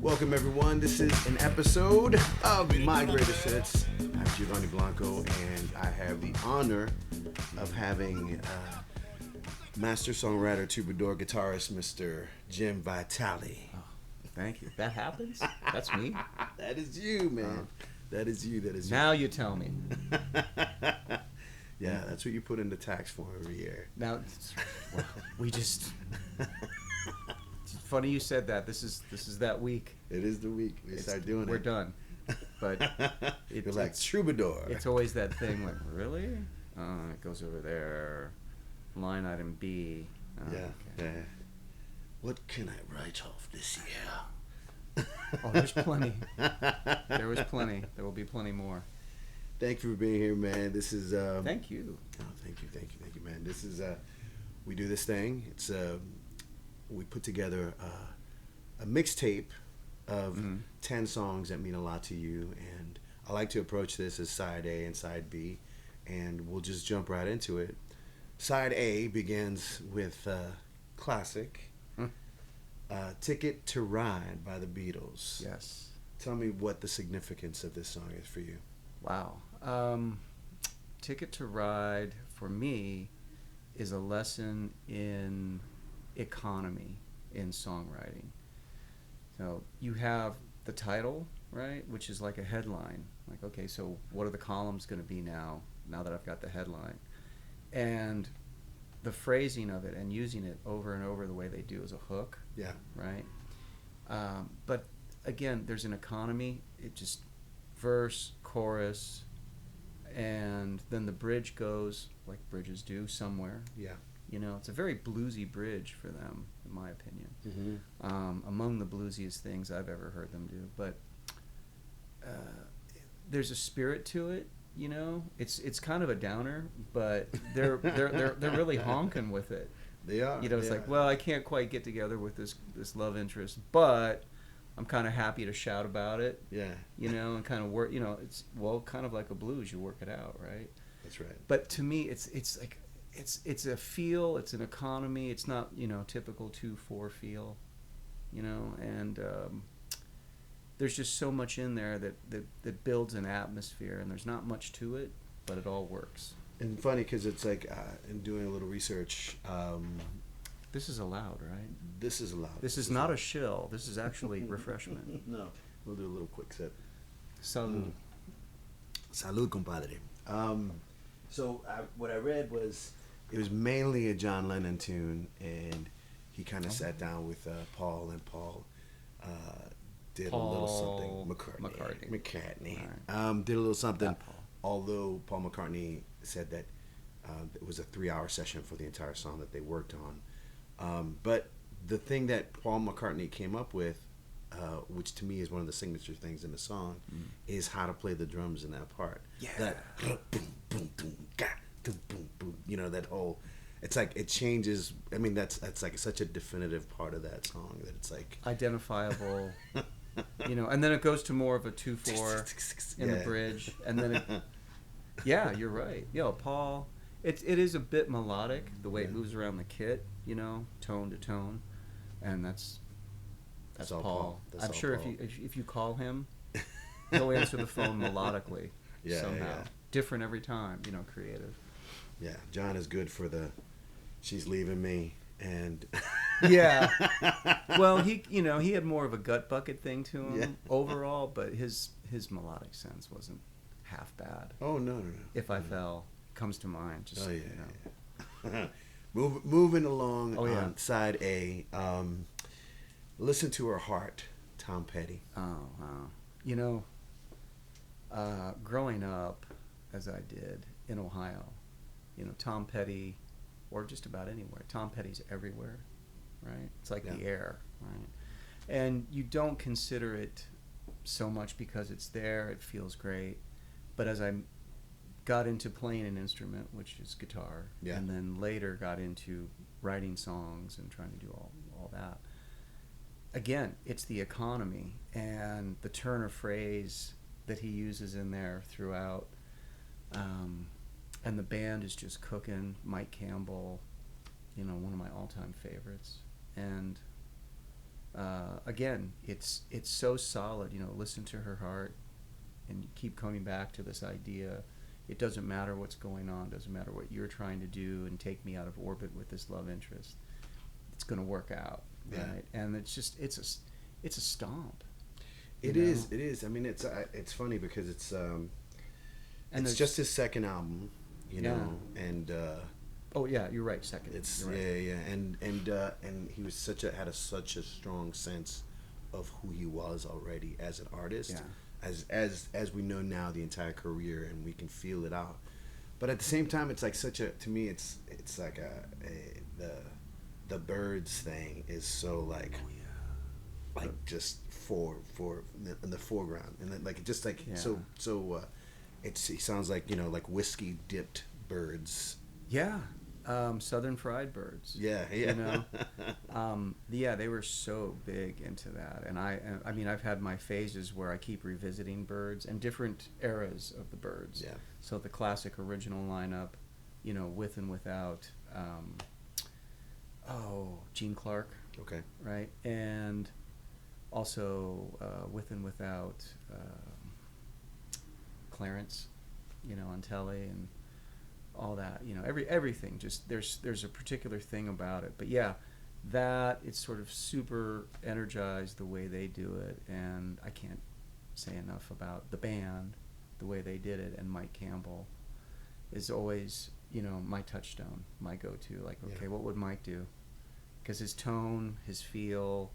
Welcome everyone. This is an episode of My Greatest Hits. I'm Giovanni Blanco, and I have the honor of having master songwriter, troubadour, guitarist, Mr. Jim Vitali. Oh, thank you. That happens? That's me? That is you, man. That is you. That is you. Now you tell me. Yeah, that's what you put in the tax form every year. Now, well, we just... It's funny you said that. This is that week. It is the week. We start doing We're it. done. But You're like troubadour. It's always that thing like, really? It goes over there. Line item B. Yeah. Okay. Yeah. What can I write off this year? Oh, there's plenty. There was plenty. There will be plenty more. Thank you for being here, man. This is Thank you. Oh, thank you, man. This is we do this thing. It's we put together a mixtape of 10 songs that mean a lot to you, and I like to approach this as side A and side B, and we'll just jump right into it. Side A begins with classic "Ticket to Ride" by the Beatles. Yes. Tell me what the significance of this song is for you. Wow. Ticket to Ride, for me, is a lesson in economy in songwriting. So you have the title, right, which is like a headline. Like, okay, so what are the columns going to be now that I've got the headline? And the phrasing of it and using it over and over the way they do as a hook. Yeah. Right? But again, there's an economy. It just verse, chorus, and then the bridge goes like bridges do somewhere. Yeah. You know, it's a very bluesy bridge for them, in my opinion. Mm-hmm. Among the bluesiest things I've ever heard them do. But there's a spirit to it. You know, it's kind of a downer, but they're really honking with it. They are. You know, it's like, well, I can't quite get together with this love interest, but I'm kind of happy to shout about it. Yeah. You know, and kind of work. You know, it's kind of like a blues. You work it out, right? That's right. But to me, it's like it's a feel. It's an economy. It's not, you know, typical 2/4 feel. You know, and there's just so much in there that builds an atmosphere, and there's not much to it, but it all works. And funny because it's like in doing a little research. This is allowed, right? This is allowed. This is not a shill. This is actually refreshment. No, we'll do a little quick sip. Salud. Salud, compadre. So what I read was it was mainly a John Lennon tune, and he kind of sat down with Paul, and Paul did a little something. McCartney. Right. Did a little something. Although Paul McCartney said that it was a 3-hour session for the entire song that they worked on. But the thing that Paul McCartney came up with, which to me is one of the signature things in the song, is how to play the drums in that part. Yeah. That boom, boom, boom, ga, boom, boom, boom. You know, that whole. It's like it changes. I mean, that's like such a definitive part of that song that it's like identifiable. You know, and then it goes to more of a 2/4 in the bridge, and then yeah, you're right. Yo, Paul. It is a bit melodic the way it moves around the kit, you know, tone to tone, and that's all Paul. That's I'm all sure Paul. if you call him, he'll answer the phone melodically somehow, different every time. You know, creative. Yeah, John is good for the "she's leaving me" and yeah. Well, he had more of a gut bucket thing to him overall, but his melodic sense wasn't half bad. Oh no. If I Fell comes to mind. Just, oh yeah. You know. Moving along Oh, yeah. on side A. Listen to Her Heart, Tom Petty. Oh wow. You know, growing up as I did in Ohio, you know, Tom Petty, or just about anywhere, Tom Petty's everywhere, right? It's like the air, right? And you don't consider it so much because it's there, it feels great. But as I got into playing an instrument, which is guitar, and then later got into writing songs and trying to do all that. Again, it's the economy and the turn of phrase that he uses in there throughout, and the band is just cooking. Mike Campbell, you know, one of my all-time favorites, and again, it's so solid. You know, listen to her heart, and keep coming back to this idea. It doesn't matter what's going on. Doesn't matter what you're trying to do, and take me out of orbit with this love interest. It's going to work out, right? And it's a stomp. It is. I mean, it's funny because it's just his second album, you know, and. Oh yeah, you're right. Second. It's right. yeah, and he was such a strong sense of who he was already as an artist, as we know now the entire career, and we can feel it out. But at the same time, it's like to me, it's like the Birds thing is so like just in the foreground, and then like just like he sounds like, you know, like whiskey dipped birds. Yeah. Southern fried birds. Yeah. You know, they were so big into that, and I mean, I've had my phases where I keep revisiting Birds and different eras of the Birds. Yeah. So the classic original lineup, you know, with and without, Gene Clark. Okay. Right, and also with and without Clarence, you know, on telly and. All that, you know, everything. Just there's a particular thing about it, but yeah, that it's sort of super energized the way they do it, and I can't say enough about the band, the way they did it, and Mike Campbell is always, you know, my touchstone, my go-to. Like, okay, what would Mike do? Because his tone, his feel,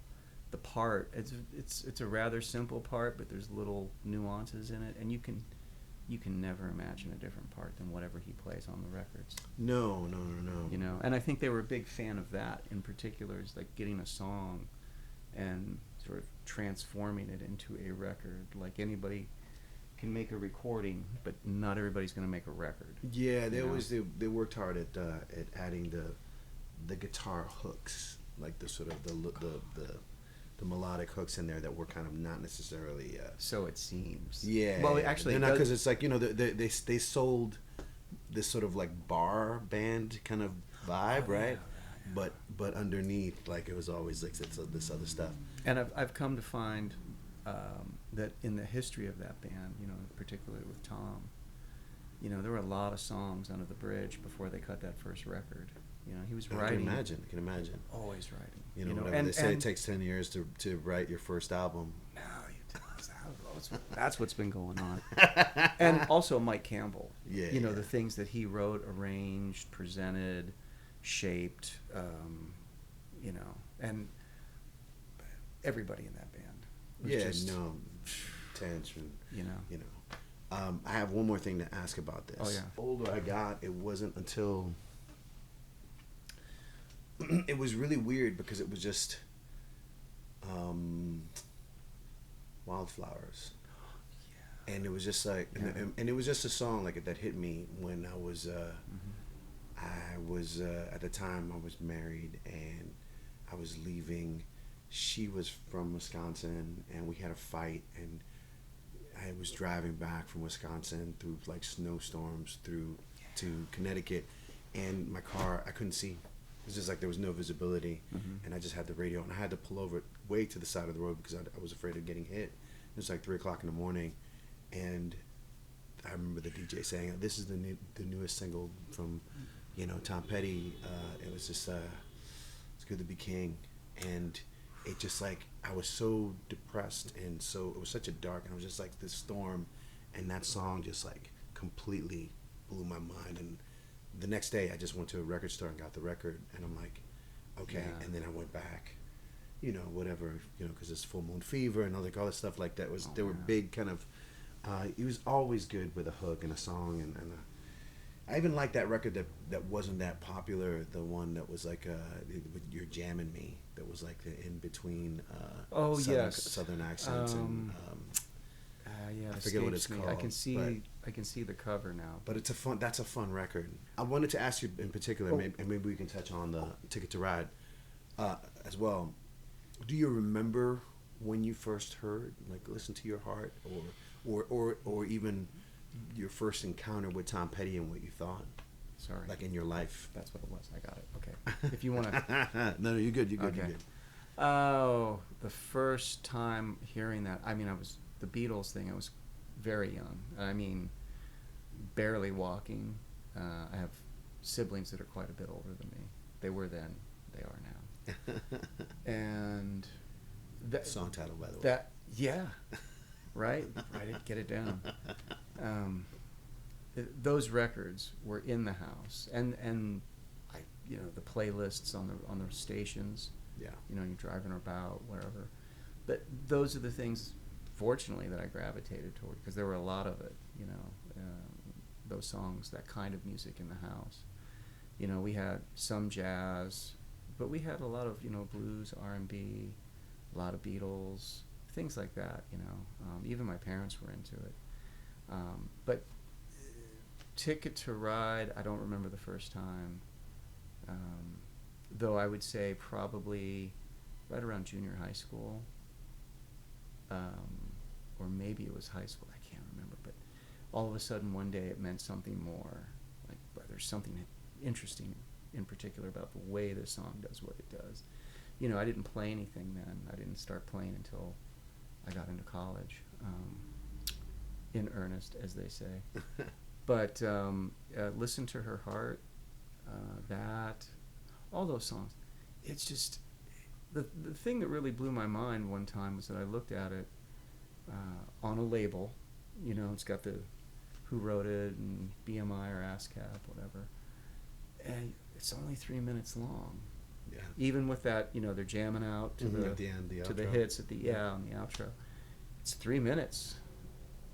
the part, it's a rather simple part, but there's little nuances in it, and you can never imagine a different part than whatever he plays on the records. No. You know, and I think they were a big fan of that in particular, is like getting a song and sort of transforming it into a record. Like anybody can make a recording, but not everybody's going to make a record. Yeah, they worked hard at adding the guitar hooks, like the sort of the melodic hooks in there that were kind of not necessarily. So it seems. Yeah. Well, actually, they're not, because it's like, you know, they sold this sort of like bar band kind of vibe, right? Yeah. But underneath, like, it was always like this other stuff. And I've come to find that in the history of that band, you know, particularly with Tom, you know, there were a lot of songs under the bridge before they cut that first record. You know, he was writing. I can imagine. Always writing. You know, whatever they say, it takes 10 years to write your first album. No, you tell us that's what's been going on. And also Mike Campbell. Yeah. You know, the things that he wrote, arranged, presented, shaped, you know, and everybody in that band was tension. You know. I have one more thing to ask about this. Oh, yeah. The older I got, it wasn't until... it was really weird because it was just Wildflowers. Yeah. And it was just like, and it was just a song like that hit me when I was at the time I was married and I was leaving. She was from Wisconsin and we had a fight, and I was driving back from Wisconsin through like snowstorms to Connecticut, and my car, I couldn't see. It was just like there was no visibility, and I just had the radio, and I had to pull over way to the side of the road because I was afraid of getting hit. It was like 3 o'clock in the morning, and I remember the DJ saying, "This is the newest single from, you know, Tom Petty." It was just "It's Good to Be King," and it just like I was so depressed, and so it was such a dark, and I was just like this storm, and that song just like completely blew my mind. And the next day I just went to a record store and got the record, and I'm like, okay. Yeah. And then I went back, you know, whatever, you know, because it's Full Moon Fever and all that stuff like that was, they were big kind of, he was always good with a hook and a song, and I even liked that record that wasn't that popular, the one that was like with You're Jamming Me, that was like the in between southern accents and I forget what it's called. I can see the cover now. But that's a fun record. I wanted to ask you in particular, and maybe we can touch on the Ticket to Ride as well. Do you remember when you first heard, like, Listen to Your Heart, or even your first encounter with Tom Petty and what you thought? Sorry. Like in your life. That's what it was. I got it. Okay. If you want to. No, you're good. You're good. Okay. You're good. Oh, the first time hearing that, I mean, I was the Beatles thing. I was very young. I mean, barely walking. I have siblings that are quite a bit older than me. They were then. They are now. And that Song title, by the way. That yeah, right. Write it. Get it down. Those records were in the house, and I, you know, the playlists on the stations. Yeah. You know, you're driving about wherever, but those are the things, fortunately, that I gravitated toward, because there were a lot of it. You know, those songs, that kind of music in the house. You know, we had some jazz, but we had a lot of, you know, blues, R&B, a lot of Beatles, things like that. You know, even my parents were into it. But Ticket to Ride, I don't remember the first time. Though I would say probably right around junior high school, or maybe it was high school, I can't remember, but all of a sudden one day it meant something more, like, well, there's something interesting in particular about the way this song does what it does. You know, I didn't play anything then. I didn't start playing until I got into college, in earnest, as they say. But Listen to Her Heart, that, all those songs, it's just, the thing that really blew my mind one time was that I looked at it on a label. You know, it's got the who wrote it and BMI or ASCAP, whatever, and it's only 3 minutes long. Yeah. Even with that, you know, they're jamming out to At the end, the to the outro. hits at the on the outro. It's 3 minutes.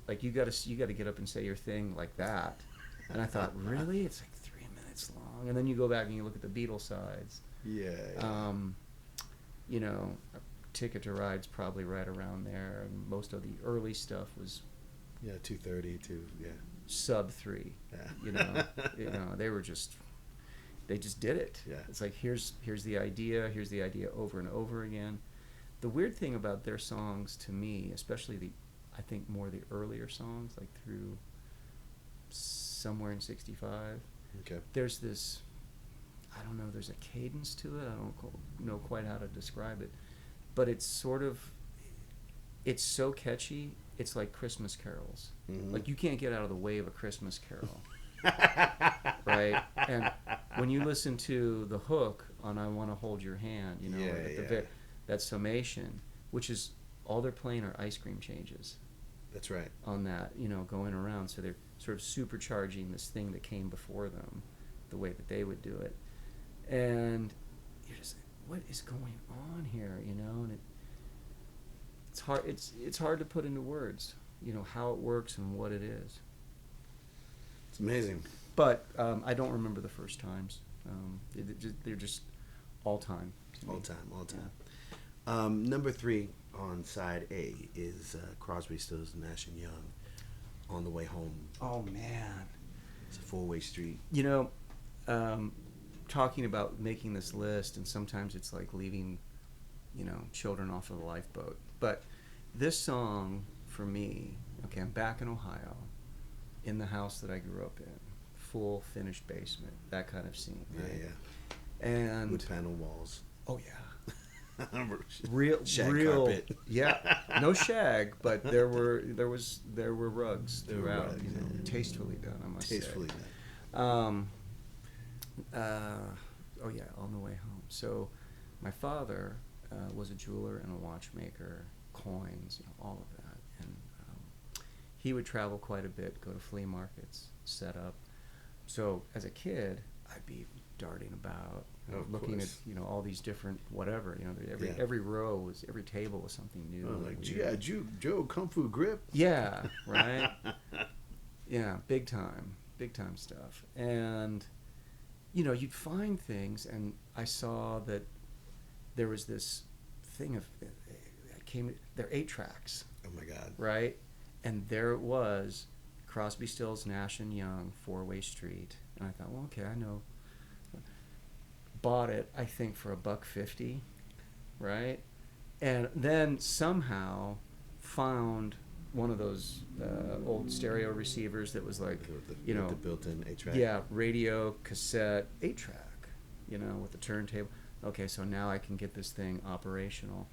Like, you gotta get up and say your thing like that. And I thought, really? It's like 3 minutes long. And then you go back and you look at the Beatles sides. Yeah. You know, Ticket to Ride's probably right around there, and most of the early stuff was 2:30 to sub 3. Yeah. You know, they just did it. Yeah. It's like, here's the idea over and over again. The weird thing about their songs, to me, especially I think more the earlier songs, like through somewhere in 65, Okay. there's this, I don't know, there's a cadence to it. I don't know quite how to describe it, but it's sort of, it's so catchy, it's like Christmas carols. Mm-hmm. Like, you can't get out of the way of a Christmas carol. Right? And when you listen to the hook on I Want to Hold Your Hand, you know, that summation, which is, all they're playing are ice cream changes. That's right. On that, you know, going around. So they're sort of supercharging this thing that came before them, the way that they would do it. And you're just like, what is going on here, you know? And it's hard to put into words, you know, how it works and what it is. It's amazing. But I don't remember the first times. They're just all time. All time. Yeah. Number 3 on side A is Crosby, Stills, Nash and Young, On the Way Home. Oh, man. It's a 4-way street. You know, talking about making this list, and sometimes it's like leaving, you know, children off of the lifeboat. But this song, for me, okay, I'm back in Ohio, in the house that I grew up in, full finished basement, that kind of scene, right? Yeah. And with panel walls. Oh yeah. real carpet. Yeah, no shag, but there were rugs throughout. Rugs, you know, tastefully done, I must tastefully say. done. Oh yeah, On the Way Home. So, my father was a jeweler and a watchmaker, coins, you know, all of that, and he would travel quite a bit, go to flea markets, set up. So, as a kid, I'd be darting about, you know, looking course. at, you know, all these different whatever, you know, every table was something new. Oh, like Joe Kung Fu Grip. Yeah, right. Yeah, big time stuff. And you know, you'd find things, and I saw that there was this thing of they're 8 tracks. Oh my God. Right, and there it was, Crosby, Stills, Nash and Young, 4-way street, and I thought, well, okay, I know. Bought it, I think, for $1.50, right? And then somehow found one of those old stereo receivers that was like, you know, the built-in 8-track. Yeah, radio, cassette, 8-track, you know, with the turntable. okay, so now I can get this thing operational.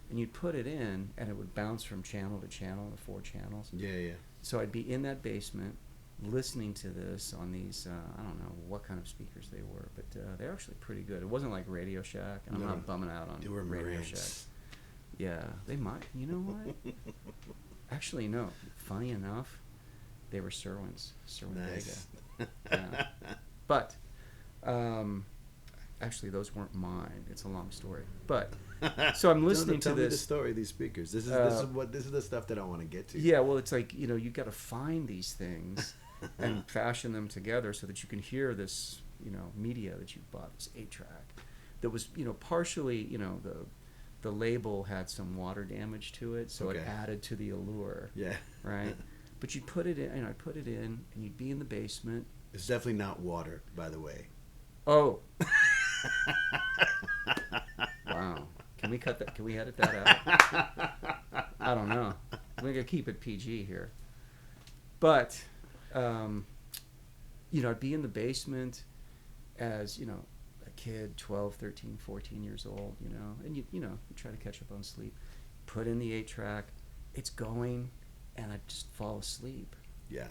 And you'd put it in, and it would bounce from channel to channel, the 4 channels. Yeah, yeah. So I'd be in that basement listening to this on these, I don't know what kind of speakers they were, but they're actually pretty good. It wasn't like Radio Shack, and I'm not bumming out on They were Radio Marantz. Shack. Yeah, they might. You know what? Actually, no. Funny enough, they were Serwins. Nice. Vega. Yeah. But, actually, those weren't mine. It's a long story. But, so I'm listening tell to me the this. story of these speakers. This is the stuff that I want to get to. Yeah, well, it's like, you got to find these things and fashion them together so that you can hear this, media that you bought, this 8-track. That was, partially, the label had some water damage to it, so it added to the allure. Yeah. Right? But you'd put it in, I'd put it in, and you'd be in the basement. It's definitely not water, by the way. Oh. Wow. Can we cut that? Can we edit that out? I don't know. We're going to keep it PG here. But, I'd be in the basement as, a kid, 12, 13, 14 years old, and you try to catch up on sleep. Put in the 8-track. It's going, and I just fall asleep. Yeah.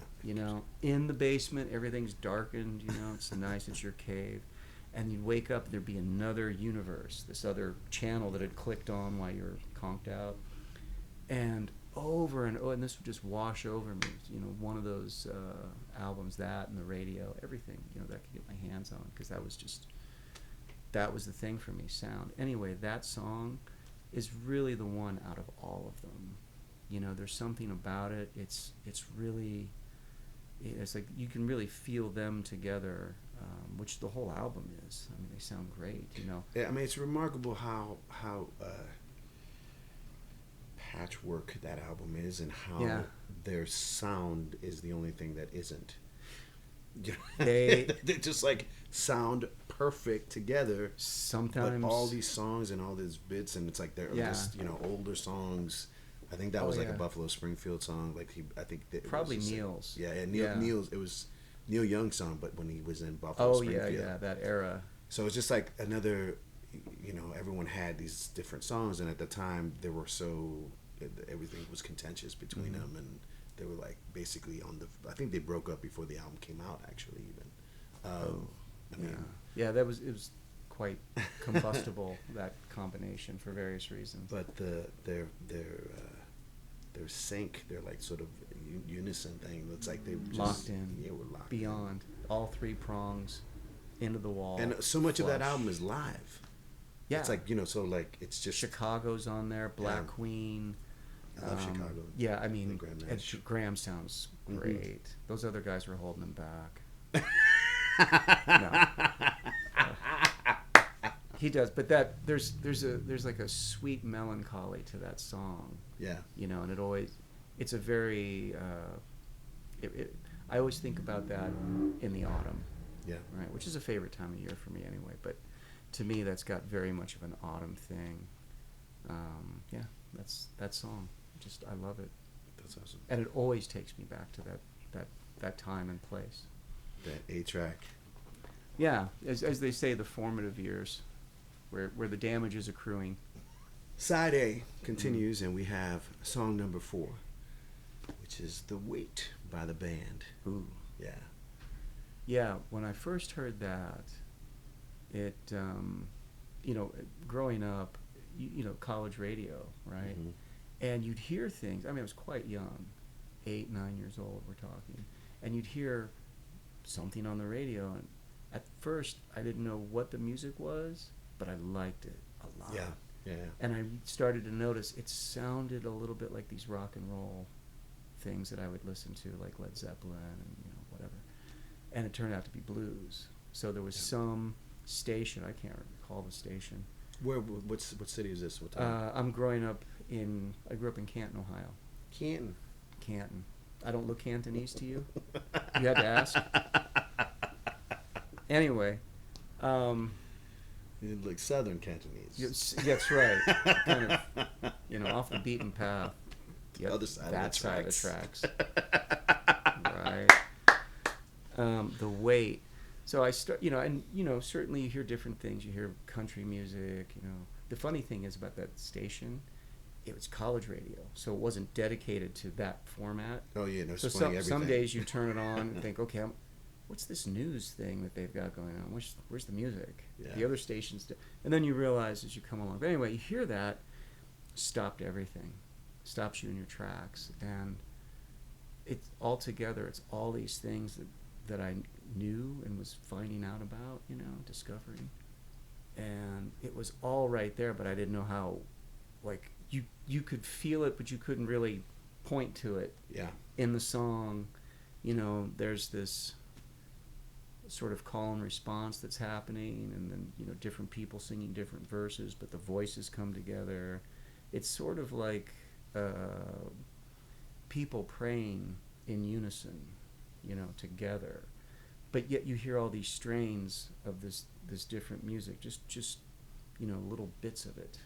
In the basement, everything's darkened, it's nice, it's your cave. And you'd wake up, there'd be another universe, this other channel that had clicked on while you were conked out. And over and over, and this would just wash over me, one of those albums, that and the radio, everything, that I could get my hands on, because that was the thing for me, sound. Anyway, that song is really the one out of all of them. There's something about it. It's really, it's like you can really feel them together, which the whole album is. I mean, they sound great, Yeah, I mean, it's remarkable how patchwork that album is, and how their sound is the only thing that isn't. They just like sound perfect together. Sometimes, but all these songs and all these bits, and it's like they're just older songs. I think that was like a Buffalo Springfield song. Like I think that probably Neil's. Neil's. It was Neil Young's song, but when he was in Buffalo Springfield. Yeah, that era. So it's just like another. Everyone had these different songs, and at the time they were everything was contentious between them, and they were like basically on the. I think they broke up before the album came out. Actually, even. It was quite combustible, that combination, for various reasons. But their sync, their like sort of unison thing. It's like they just locked in. Yeah, we're locked beyond in. All 3 prongs into the wall. And so much of that album is live. Yeah, it's like so like it's just Chicago's on there. Black Queen. I love Chicago. Yeah, I mean, Graham sounds great. Those other guys were holding him back. No. He does, but there's like a sweet melancholy to that song. Yeah. And it's a very I always think about that in the autumn. Yeah. Right, which is a favorite time of year for me anyway, but to me that's got very much of an autumn thing. That's that song. I love it. That's awesome. And it always takes me back to that time and place. That 8-track. Yeah, as they say, the formative years, where the damage is accruing. Side A continues, and we have song number 4, which is "The Weight" by the band. Ooh. Yeah. Yeah, when I first heard that, it, growing up, college radio, right? Mm-hmm. And you'd hear things. I mean, I was quite young, 8, 9 years old, we're talking. And you'd hear something on the radio, and at first I didn't know what the music was, but I liked it a lot. Yeah. And I started to notice it sounded a little bit like these rock and roll things that I would listen to, like Led Zeppelin and whatever. And it turned out to be blues. So there was some station, I can't recall the station. What city is this? What time? I grew up in Canton, Ohio. Canton. I don't look Cantonese to you? You had to ask? Anyway. You look Southern Cantonese. That's right. Kind of, off the beaten path. The other side of the tracks. Right. The Weight. So I start, you know, and you know, certainly you hear different things. You hear country music. You know, the funny thing is about that station, it was college radio, so it wasn't dedicated to that format. Oh yeah, no, So it's playing some everything. days you turn it on and think, okay, what's this news thing that they've got going on? Where's the music? Yeah. The other stations, and then you realize as you come along. But anyway, you hear that, stopped everything, stops you in your tracks, and it's all together. It's all these things that I knew and was finding out about, you know, discovering, and it was all right there. But I didn't know how, like you could feel it, but you couldn't really point to it. Yeah. In the song, you know, there's this sort of call and response that's happening, and then, you know, different people singing different verses, but the voices come together. It's sort of like people praying in unison, you know, together. But yet you hear all these strains of this different music, just you know, little bits of it,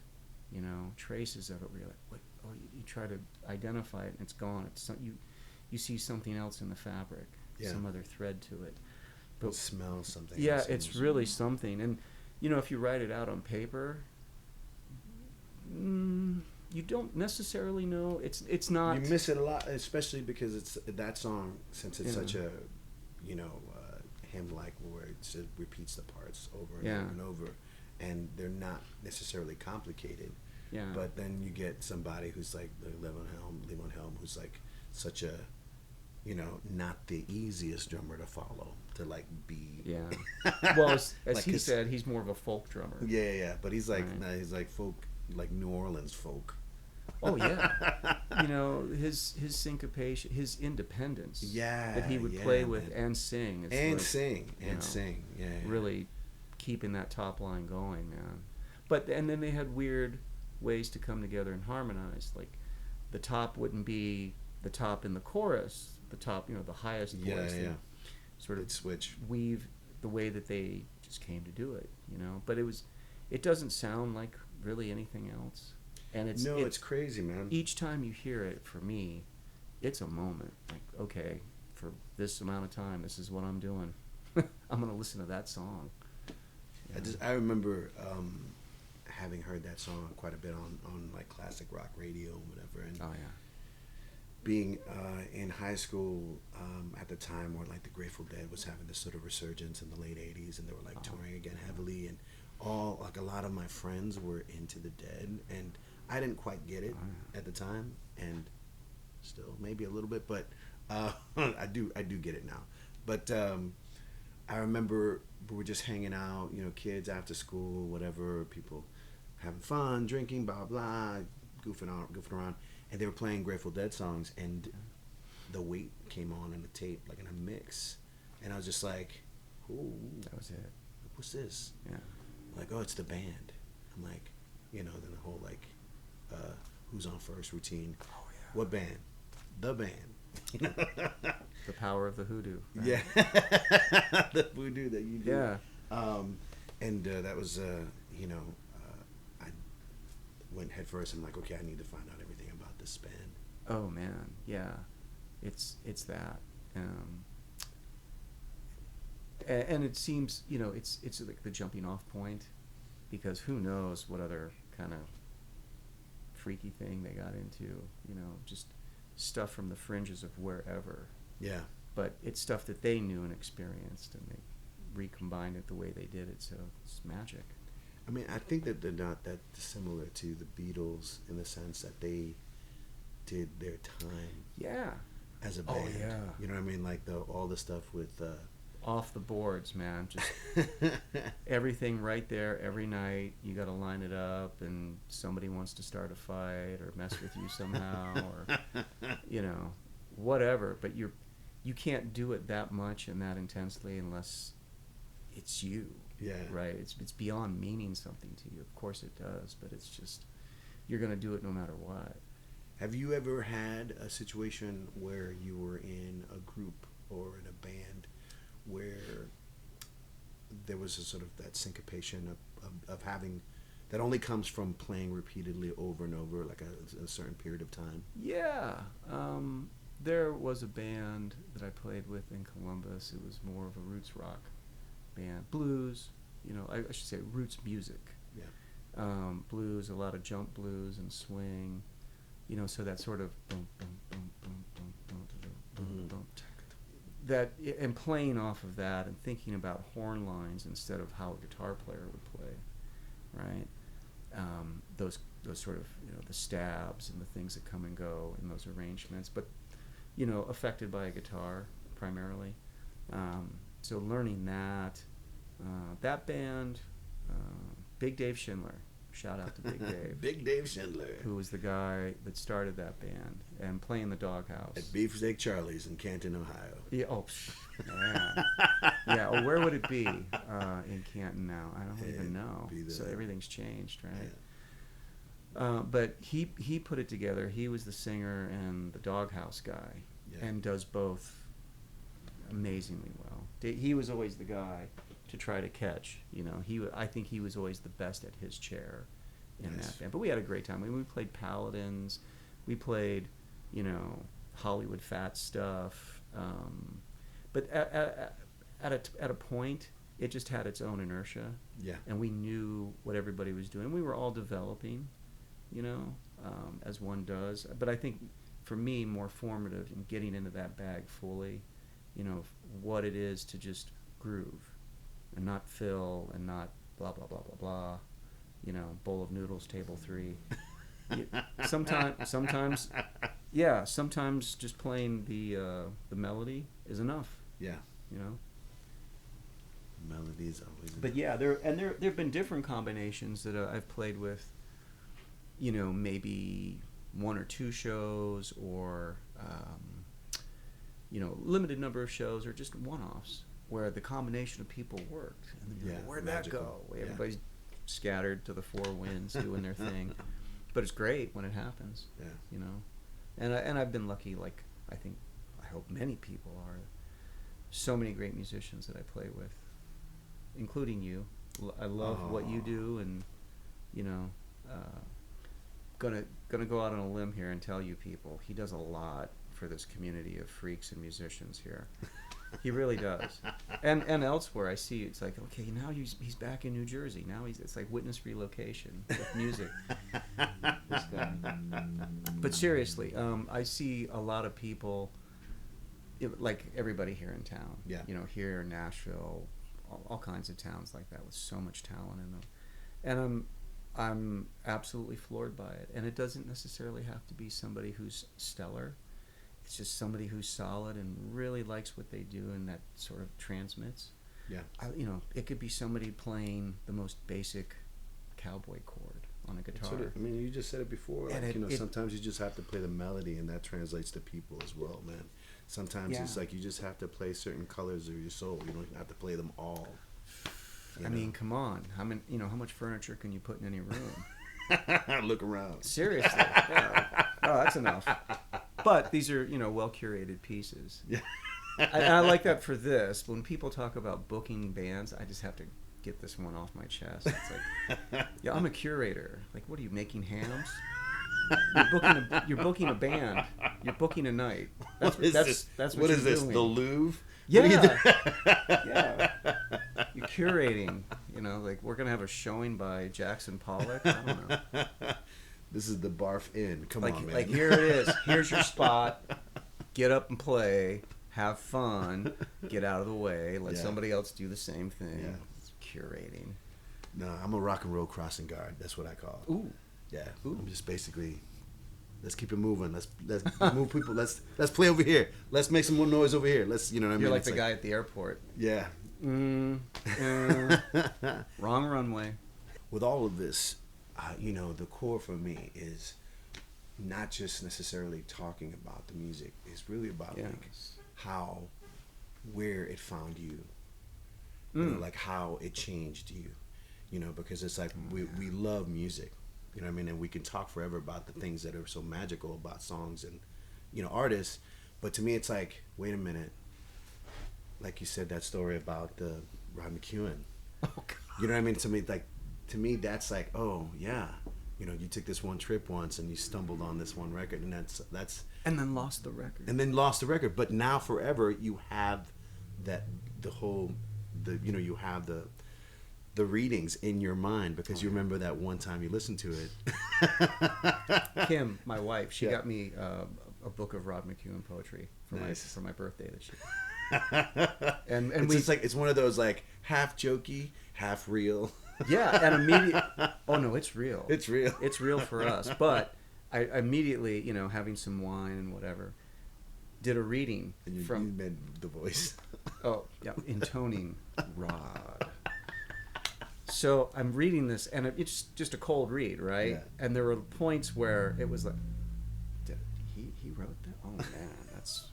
you know, traces of it where you're like, what? Oh, you try to identify it and it's gone. It's you see something else in the fabric, some other thread to it. But smell something. Yeah, it's really something. And you know, if you write it out on paper, you don't necessarily know. It's not. You miss it a lot, especially because it's that song, since it's such a, you know, hymn-like where it just repeats the parts over and over and over, and they're not necessarily complicated. Yeah. But then you get somebody who's like Levon Helm, who's like such a, you know, not the easiest drummer to follow, to like be. Yeah. Well, as like he said, he's more of a folk drummer. Yeah. But he's like, he's like folk, like New Orleans folk. Oh yeah. You know, his syncopation, his independence. Yeah. That he would play with and sing. Sing. Yeah. Really keeping that top line going, man. But and then they had weird ways to come together and harmonize. Like the top wouldn't be the top in the chorus, the top, you know, the highest voice. Yeah. Sort of they'd switch. Weave the way that they just came to do it, you know. But it doesn't sound like really anything else. And it's crazy, man. Each time you hear it, for me, it's a moment. Like, okay, for this amount of time, this is what I'm doing. I'm gonna listen to that song. Yeah. I remember having heard that song quite a bit on like classic rock radio and whatever. And being in high school at the time where like the Grateful Dead was having this sort of resurgence in the late 80s, and they were like touring again heavily, and a lot of my friends were into the Dead, and I didn't quite get it at the time, and still maybe a little bit, but I do get it now. But I remember we were just hanging out, you know, kids after school, whatever, people having fun, drinking, blah blah, goofing around, and they were playing Grateful Dead songs, and The Weight came on in the tape, like in a mix, and I was just like, "Ooh, that was it. What's this?" Yeah. Like, oh, it's the band. I'm like, you know, then the whole like, who's on first routine? Oh yeah. What band? The band. The power of the hoodoo. Right? Yeah. The voodoo that you do. Yeah. And that was, you know, I went head first. I'm like, okay, I need to find out everything about this band. Oh man, yeah, it's that. And it seems, you know, it's like the jumping off point, because who knows what other kind of freaky thing they got into, you know, just stuff from the fringes of wherever. Yeah. But it's stuff that they knew and experienced, and they recombined it the way they did it, so it's magic. I mean, I think that they're not that dissimilar to the Beatles in the sense that they did their time. Yeah. As a band. Oh yeah. You know what I mean? Like all the stuff with off the boards, man. Just everything right there every night. You got to line it up, and somebody wants to start a fight or mess with you somehow, or you know, whatever. But you can't do it that much and that intensely unless it's you. Yeah. Right. It's beyond meaning something to you. Of course it does, but it's just you're gonna do it no matter what. Have you ever had a situation where you were in a group or in a band where there was a sort of that syncopation of having that only comes from playing repeatedly over and over, like a certain period of time? Yeah. There was a band that I played with in Columbus. It was more of a roots rock band. Blues, I should say roots music. Yeah. Blues, a lot of jump blues and swing, so that sort of boom, boom, boom, boom, boom, boom, boom, boom, boom. That, and playing off of that and thinking about horn lines instead of how a guitar player would play, right? Those sort of, the stabs and the things that come and go in those arrangements, but, affected by a guitar primarily. So learning that band, Big Dave Schindler, shout out to Big Dave. Big Dave Schindler. Who was the guy that started that band and playing the Doghouse. At Beefsteak Charlie's in Canton, Ohio. Yeah, man. Yeah, well, where would it be in Canton now? I don't even know. So everything's changed, right? Yeah. But he put it together. He was the singer and the Doghouse guy, and does both amazingly well. He was always the guy to try to catch. I think he was always the best at his chair in that band. But we had a great time. We played Paladins. We played, Hollywood Fat stuff. But at a point, it just had its own inertia. Yeah. And we knew what everybody was doing. We were all developing, as one does. But I think for me, more formative in getting into that bag fully, what it is to just groove and not fill and not blah, blah, blah, blah, blah, bowl of noodles, table 3. Sometimes just playing the melody is enough. Yeah. Melody is always enough. But yeah, there have been different combinations that I've played with, maybe 1 or 2 shows or, limited number of shows or just one-offs where the combination of people worked. And then you're like, where'd that go? Everybody's scattered to the 4 winds doing their thing. But it's great when it happens. Yeah. And I've been lucky, like I hope many people are. So many great musicians that I play with, including you. I love what you do, and gonna go out on a limb here and tell you people he does a lot for this community of freaks and musicians here. He really does. And elsewhere I see it's like, okay, now he's back in New Jersey. Now it's like witness relocation with music. This guy. But seriously, I see a lot of people, like everybody here in town. Yeah. Here in Nashville, all kinds of towns like that with so much talent in them. And I'm absolutely floored by it. And it doesn't necessarily have to be somebody who's stellar. It's just somebody who's solid and really likes what they do and that sort of transmits. Yeah. It could be somebody playing the most basic cowboy chord on a guitar. You just said it before. Like, sometimes you just have to play the melody, and that translates to people as well, man. Sometimes it's like you just have to play certain colors of your soul. You don't have to play them all. Come on. How much furniture can you put in any room? Look around. Seriously. Yeah. Oh, that's enough. But these are, well curated pieces. Yeah. I like that for this. When people talk about booking bands, I just have to get this one off my chest. It's like, yeah, I'm a curator. Like, what are you, making hams? You're booking a band. You're booking a night. That's what you're doing. This? The Louvre? Yeah. Yeah. You're curating. Like we're gonna have a showing by Jackson Pollock. I don't know. This is the Barf Inn. Come on, man. Like here it is. Here's your spot. Get up and play. Have fun. Get out of the way. Let somebody else do the same thing. Yeah. It's curating. No, I'm a rock and roll crossing guard. That's what I call it. Ooh. Yeah. Ooh. I'm just basically, let's keep it moving. Let's move people. Let's play over here. Let's make some more noise over here. Let's, what I mean? You're like the guy at the airport. Yeah. Wrong runway. With all of this, the core for me is not just necessarily talking about the music. It's really about where it found you. Like how it changed you. Because it's like we love music. And we can talk forever about the things that are so magical about songs and, artists. But to me, it's like, wait a minute. Like you said, that story about the Rod McEwen. Oh, God. You know what I mean? To me, that's like, oh, yeah. You took this one trip once and you stumbled on this one record, and that's. And then lost the record. But now forever, you have the whole you have the readings in your mind because you remember that one time you listened to it. Kim, my wife, she Yeah. got me a book of Rod McEwen poetry for Nice. my birthday this year. And it's just like it's one of those like half jokey, half real. yeah, and immediately, oh no, it's real. It's real. It's real for us. But I immediately, having some wine and whatever, did a reading And you from. made the voice. Oh yeah, intoning Rod. So I'm reading this, and it's just a cold read, right? Yeah. And there were points where it was like, he wrote that? Oh man, that's.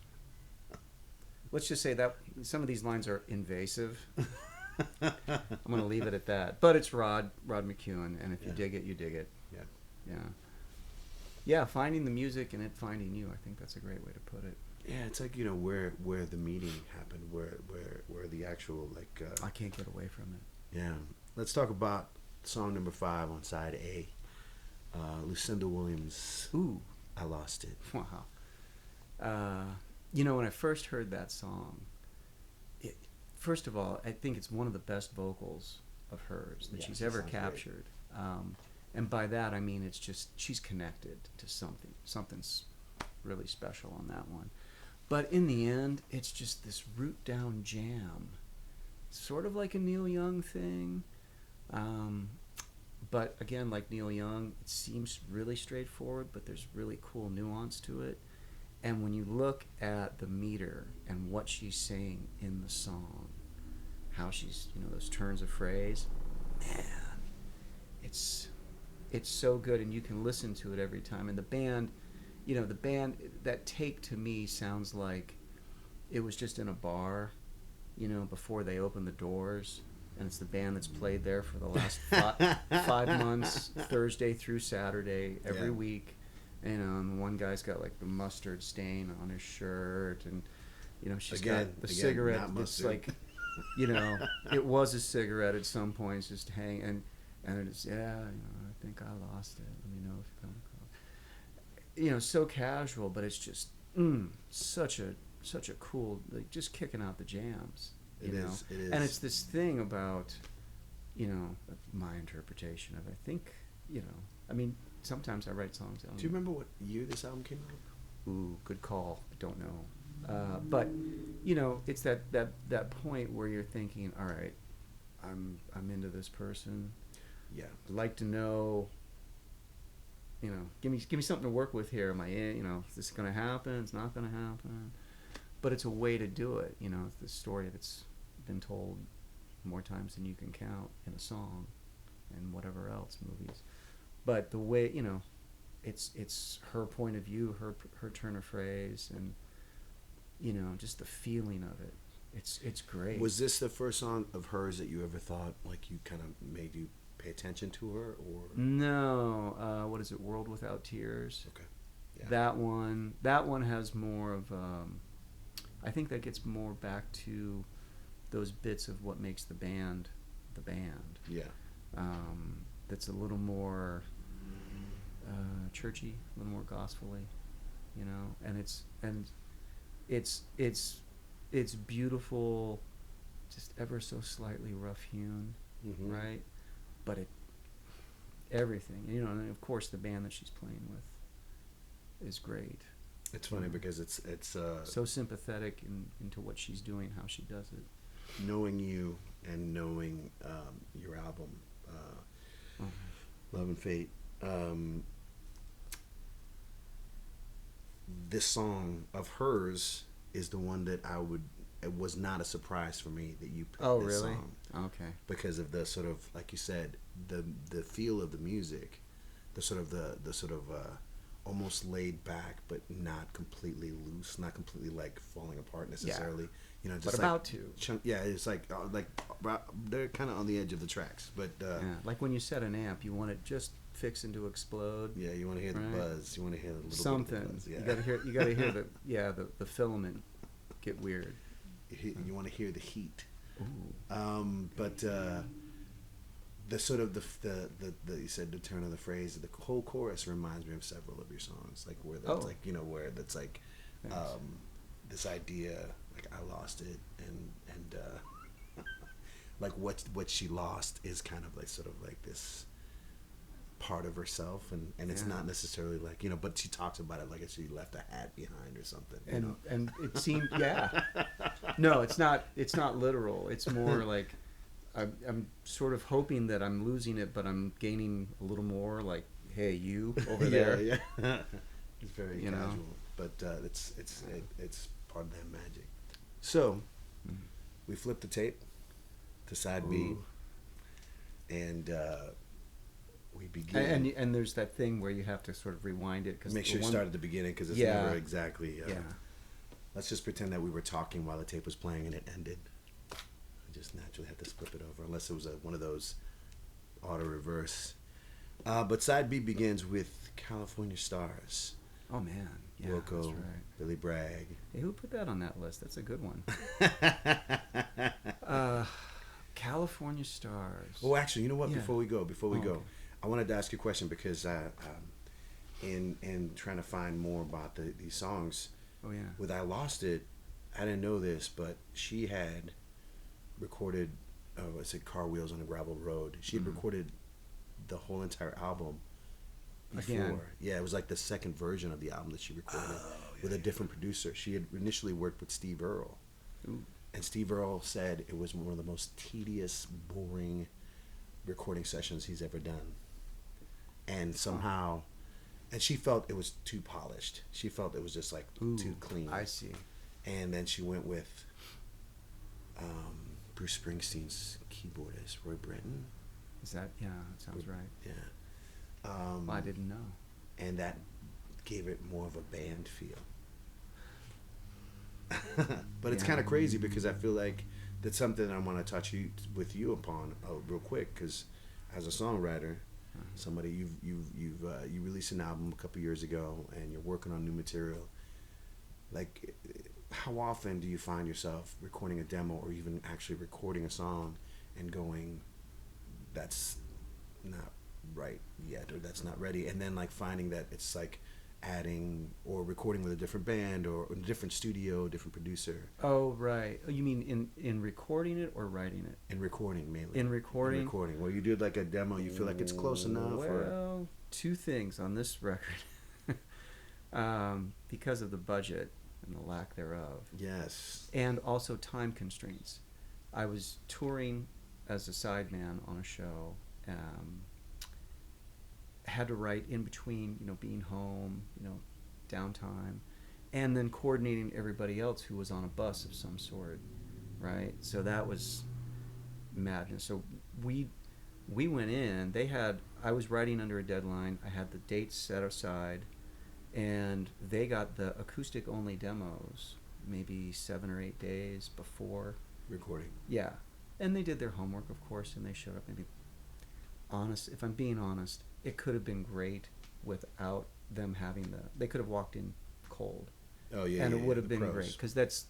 Let's just say that some of these lines are invasive. I'm going to leave it at that. But it's Rod McEwen, and if you dig it, you dig it. Yeah. Yeah. Yeah, finding the music and it finding you. I think that's a great way to put it. Yeah, it's like where the meeting happened, where the actual like. I can't get away from it. Yeah. Let's talk about song number 5 on side A. Lucinda Williams. Ooh. I Lost It. Wow. When I first heard that song, first of all, I think it's one of the best vocals of hers that she's ever captured. And by that, I mean it's just she's connected to something. Something's really special on that one. But in the end, it's just this root down jam. Sort of like a Neil Young thing. But again, like Neil Young, it seems really straightforward, but there's really cool nuance to it. And when you look at the meter and what she's saying in the song, how she's, those turns of phrase, man, it's so good, and you can listen to it every time. And the band, that take to me sounds like it was just in a bar, before they opened the doors, and it's the band that's played there for the last 5 months, Thursday through Saturday, every week. And one guy's got like the mustard stain on his shirt, and she's got the cigarette. It's like, it was a cigarette at some point. It's just hanging, and it's I think I lost it. Let me know if you come across. So casual, but it's just such a cool, like just kicking out the jams. It is. And it's this thing about, my interpretation of it. I think, sometimes I write songs down. Do you remember what year this album came out? Ooh, good call. I don't know. But, it's that point where you're thinking, all right, I'm into this person. Yeah. I'd like to know, give me something to work with here. Am I in, is this going to happen? It's not going to happen. But it's a way to do it. It's the story that's been told more times than you can count in a song and whatever else, movies. But the way, it's her point of view, her turn of phrase, and, just the feeling of it. It's great. Was this the first song of hers that you ever thought, like, you kind of made you pay attention to her, or? No. What is it, World Without Tears? Okay. Yeah. That one has more of, I think that gets more back to those bits of what makes the band. Yeah. That's a little more churchy, a little more gospel-y, and it's beautiful, just ever so slightly rough-hewn, right? But everything, and of course the band that she's playing with is great. It's funny because it's so sympathetic into what she's doing, how she does it. Knowing you and knowing your album, Love and Fate. This song of hers is the one that it was not a surprise for me that you picked this song. Okay. Because of the sort of, like you said, the feel of the music, the sort of almost laid back, but not completely loose, not completely like falling apart necessarily. Yeah. Just but like about to. It's like they're kind of on the edge of the tracks, but like when you set an amp, you want it just fixing to explode. Yeah, you want to hear the buzz. You want to hear a little something. Bit of the buzz. Yeah. You got to hear the filament get weird. You want to hear the heat. Ooh. But the sort of the you said the turn of the phrase, the whole chorus reminds me of several of your songs, like where that's like where that's like this idea, like I lost it, and like what she lost is kind of like sort of like this part of herself, and it's not necessarily like, you know, but she talks about it like she left a hat behind or something, you know? And it seemed, yeah, no, it's not literal. It's more like I'm sort of hoping that I'm losing it, but I'm gaining a little more, like, hey, you over there. Yeah. It's very you casual, know? but it's part of that magic. So we flip the tape to side B, and we begin. And there's that thing where you have to sort of rewind it, because Make sure you start at the beginning, because it's never exactly. Let's just pretend that we were talking while the tape was playing and it ended. I just naturally had to flip it over, unless it was one of those auto reverse. But side B begins with California Stars. Oh man, yeah, Wilco, that's right. Billy Bragg. Hey, who put that on that list? That's a good one. California Stars. Oh, actually, you know what? Yeah. Before we go, Okay. I wanted to ask you a question, because in trying to find more about these songs, Oh yeah. with I Lost It, I didn't know this, but she had recorded, I said Car Wheels on a Gravel Road. She had recorded the whole entire album before. Again. Yeah, it was like the second version of the album that she recorded with a different producer. She had initially worked with Steve Earle. Ooh. And Steve Earle said it was one of the most tedious, boring recording sessions he's ever done. And somehow, and she felt it was too polished. She felt it was just like too clean. I see. And then she went with Bruce Springsteen's keyboardist, Roy Britton. Is that, yeah, that sounds right. Yeah. Well, I didn't know. And that gave it more of a band feel. But it's kind of crazy, because I feel like that's something I want to touch with you upon real quick, because as a songwriter, somebody you released an album a couple years ago and you're working on new material. Like, how often do you find yourself recording a demo or even actually recording a song and going, that's not right yet, or that's not ready, and then like finding that it's like adding or recording with a different band or a different studio, different producer? Oh, right. Oh, you mean in recording it or writing it? In recording, mainly. In recording? In recording. Well, you did like a demo, you feel like it's close enough? Well, two things on this record. Because of the budget and the lack thereof. Yes. And also time constraints. I was touring as a sideman on a show. Had to write in between, you know, being home, you know, downtime, and then coordinating everybody else who was on a bus of some sort, right? So that was madness. So we went in. I was writing under a deadline. I had the dates set aside, and they got the acoustic only demos maybe 7 or 8 days before Recording. Yeah, and they did their homework, of course, and they showed up. Maybe if I'm being honest, it could have been great without them having they could have walked in cold. Oh yeah. And yeah, it would have the been pros. great, because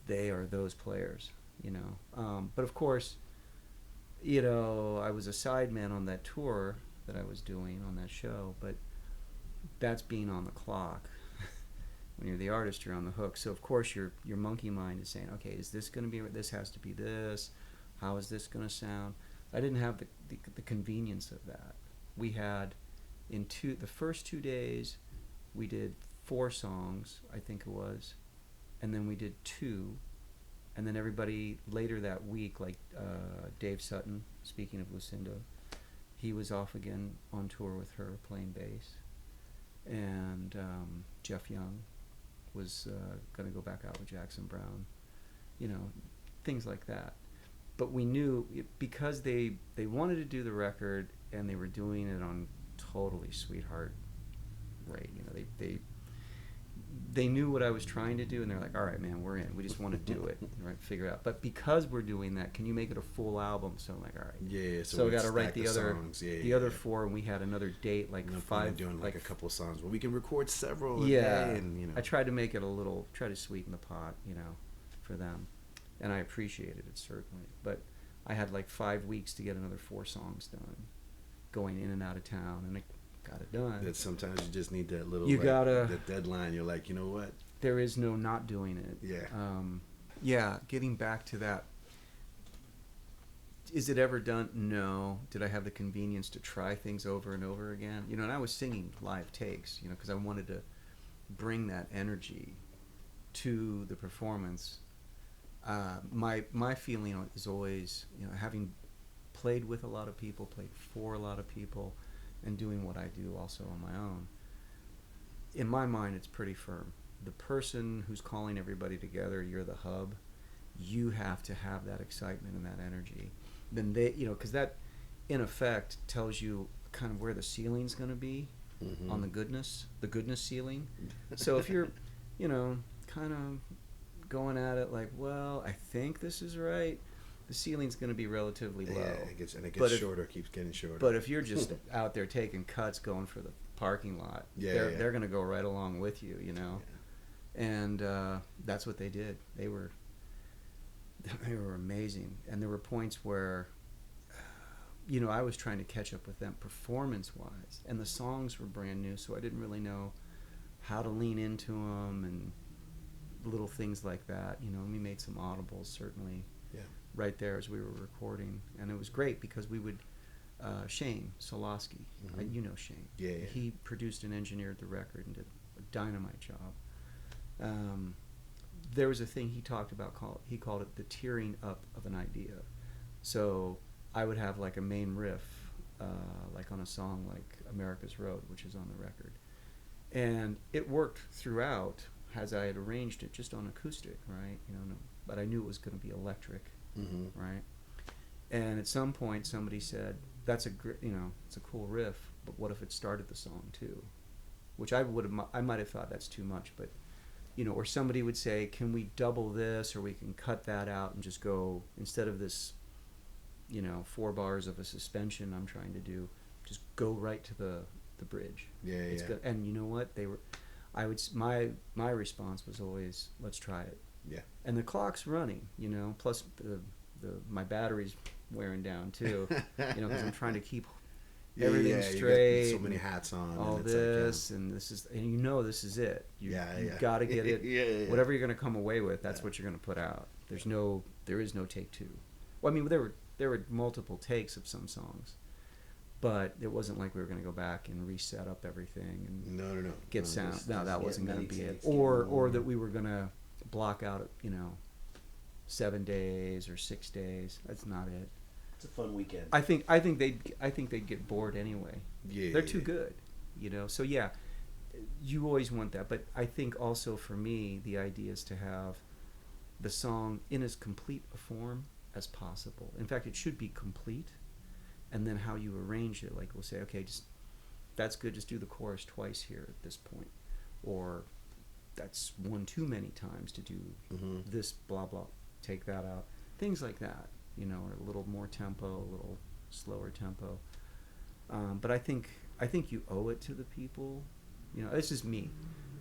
they are those players, you know. But of course, you know, I was a sideman on that tour that I was doing on that show, but that's being on the clock. When you're the artist, you're on the hook. So of course your monkey mind is saying, okay, is this going to be, this has to be this, how is this going to sound? I didn't have the convenience of that. We had the first 2 days we did 4 songs, I think it was, and then we did 2, and then everybody later that week, like Dave Sutton, speaking of Lucinda, he was off again on tour with her playing bass, and Jeff Young was going to go back out with Jackson Browne, you know, things like that. But we knew, because they wanted to do the record, and they were doing it on totally sweetheart rate. You know, they knew what I was trying to do, and they're like, all right, man, we're in. We just want to do it, right? Figure it out. But because we're doing that, can you make it a full album? So I'm like, all right. Yeah. So we got to write the the other 4, and we had another date, like no 5. doing like a couple of songs. Well, we can record several. A Yeah. day and, you know. I tried to make it try to sweeten the pot, you know, for them, and I appreciated it certainly. But I had like 5 weeks to get another 4 songs done, going in and out of town, and I got it done. That sometimes you just need that little. You gotta. The deadline. You're like, you know what? There is no not doing it. Yeah. Yeah. Getting back to that. Is it ever done? No. Did I have the convenience to try things over and over again? You know, and I was singing live takes, you know, because I wanted to bring that energy to the performance. My feeling is always, you know, having played with a lot of people, played for a lot of people, and doing what I do also on my own. In my mind, it's pretty firm. The person who's calling everybody together, you're the hub. You have to have that excitement and that energy. Then they, you know, because that, in effect, tells you kind of where the ceiling's going to be on the goodness ceiling. So if you're, you know, kind of going at it like, well, I think this is right, the ceiling's going to be relatively low. Yeah, it gets shorter, keeps getting shorter. But if you're just out there taking cuts, going for the parking lot, they're going to go right along with you, you know. Yeah. And that's what they did. They were amazing. And there were points where, you know, I was trying to catch up with them performance-wise, and the songs were brand new, so I didn't really know how to lean into them and little things like that. You know, we made some audibles, certainly, right there as we were recording, and it was great because we would, Shane Solosky, you know Shane. Yeah. He produced and engineered the record and did a dynamite job. There was a thing he talked about, he called it the tearing up of an idea. So I would have like a main riff, like on a song like America's Road, which is on the record. And it worked throughout as I had arranged it just on acoustic, right? You know, but I knew it was going to be electric, right? And at some point somebody said, that's it's a cool riff, but what if it started the song too? Which I might have thought that's too much, but you know, or somebody would say, can we double this, or we can cut that out and just go, instead of this, you know, 4 bars of a suspension I'm trying to do, just go right to the bridge. It's good. And you know what? My response was always, let's try it. Yeah. And the clock's running, you know, plus my battery's wearing down too, you know, because I'm trying to keep everything straight. You got so many hats on. All this, and this is, and you know, this is it. You got to get it. Whatever you're going to come away with, that's what you're going to put out. There is no take two. Well, I mean, there were multiple takes of some songs, but it wasn't like we were going to go back and reset up everything and get sound. That wasn't going to be it. Or that we were going to block out, you know, 7 days or 6 days. That's not it. It's a fun weekend. I think they'd get bored anyway. Yeah, they're too good, you know. So yeah, you always want that. But I think also for me, the idea is to have the song in as complete a form as possible. In fact, it should be complete, and then how you arrange it. Like we'll say, okay, just that's good. Just do the chorus twice here at this point, or that's one too many times to do this. Blah blah. Take that out. Things like that. You know, or a little more tempo, a little slower tempo. But I think you owe it to the people. You know, this is me.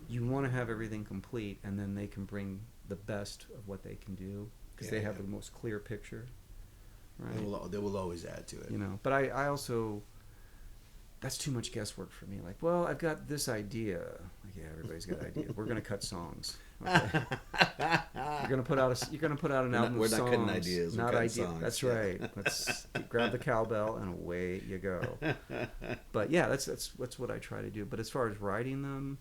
You want to have everything complete, and then they can bring the best of what they can do because they have the most clear picture. Right? They will always add to it. You know, but I also, that's too much guesswork for me. Like, well, I've got this idea. Like, yeah, everybody's got ideas. We're gonna cut songs. Okay. You're gonna put out an album of songs. We're not cutting ideas. Not ideas. Songs. That's right. Let's grab the cowbell and away you go. But yeah, that's what I try to do. But as far as writing them,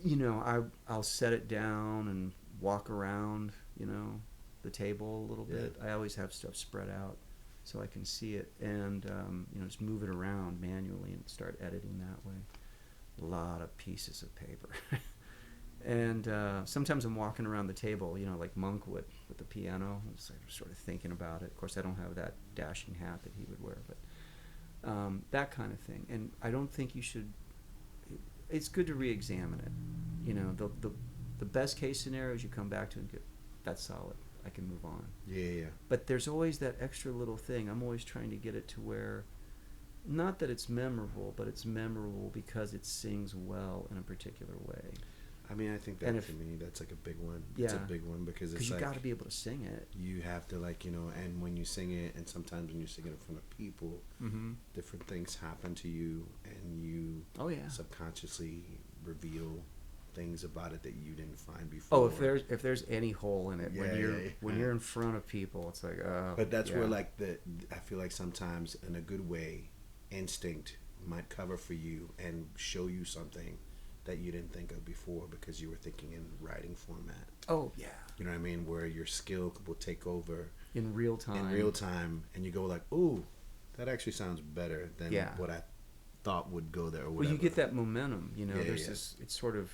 you know, I'll set it down and walk around, you know, the table a little bit. I always have stuff spread out so I can see it, and you know, just move it around manually and start editing that way. A lot of pieces of paper. And sometimes I'm walking around the table, you know, like Monk would with the piano, just like sort of thinking about it. Of course, I don't have that dashing hat that he would wear, but that kind of thing. And I don't think you should. It's good to re-examine it. You know, the best case scenario is you come back to it and get, that's solid. I can move on. Yeah. But there's always that extra little thing. I'm always trying to get it to where, not that it's memorable, but it's memorable because it sings well in a particular way. I mean, I think that to me, that's like a big one. It's a big one because it's like, you got to be able to sing it. You have to, like, you know, and when you sing it, and sometimes when you sing it in front of people, different things happen to you, and you subconsciously reveal things about it that you didn't find before. Oh, if there's any hole in it, when you're in front of people, it's like, but that's where like I feel like sometimes in a good way, instinct might cover for you and show you something that you didn't think of before because you were thinking in writing format. Oh yeah. You know what I mean? Where your skill will take over in real time, and you go like, ooh, that actually sounds better than what I thought would go there. Or whatever. Well, you get that momentum. You know, there's this. It's sort of.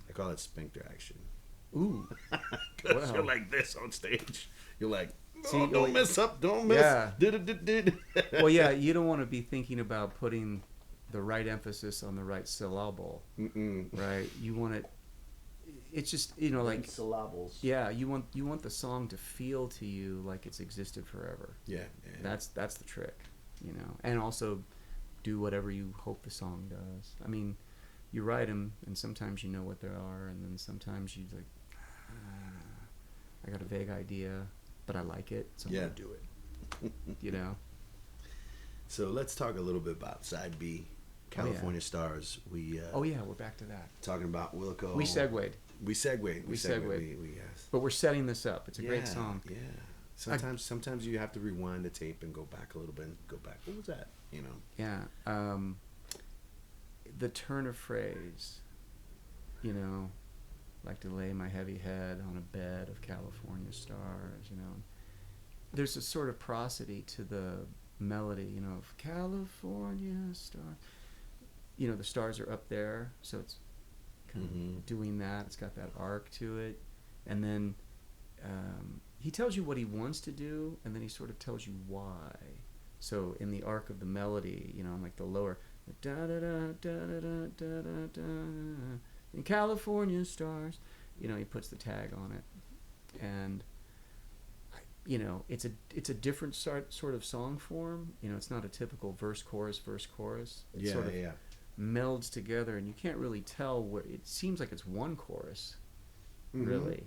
I call it sphincter action. Ooh. Because you're like this on stage. You're like, see, don't mess up, don't miss. Yeah. Did. Well, yeah, you don't want to be thinking about putting the right emphasis on the right syllable. Right? You want it. It's just, you know, like syllables. Yeah, you want the song to feel to you like it's existed forever. Yeah. That's the trick, you know. And also do whatever you hope the song does. I mean, you write them, and sometimes you know what they are, and then sometimes you like, I got a vague idea, but I like it, so I'm gonna do it. You know. So let's talk a little bit about side B, California Stars. We we're back to that. Talking about Wilco. We segued. We segued. Yes. But we're setting this up. It's a great song. Yeah. Sometimes you have to rewind the tape and go back a little bit and go back. What was that? You know. Yeah. The turn of phrase, you know, like to lay my heavy head on a bed of California stars, you know. There's a sort of prosody to the melody, you know, of California stars. You know, the stars are up there, so it's kind of doing that. It's got that arc to it. And then he tells you what he wants to do, and then he sort of tells you why. So in the arc of the melody, you know, like the lower, da da da da da da da da, in California stars, you know, he puts the tag on it, and you know, it's a different sort of song form. You know, it's not a typical verse chorus. It sort of melds together, and you can't really tell where. It seems like it's one chorus, really,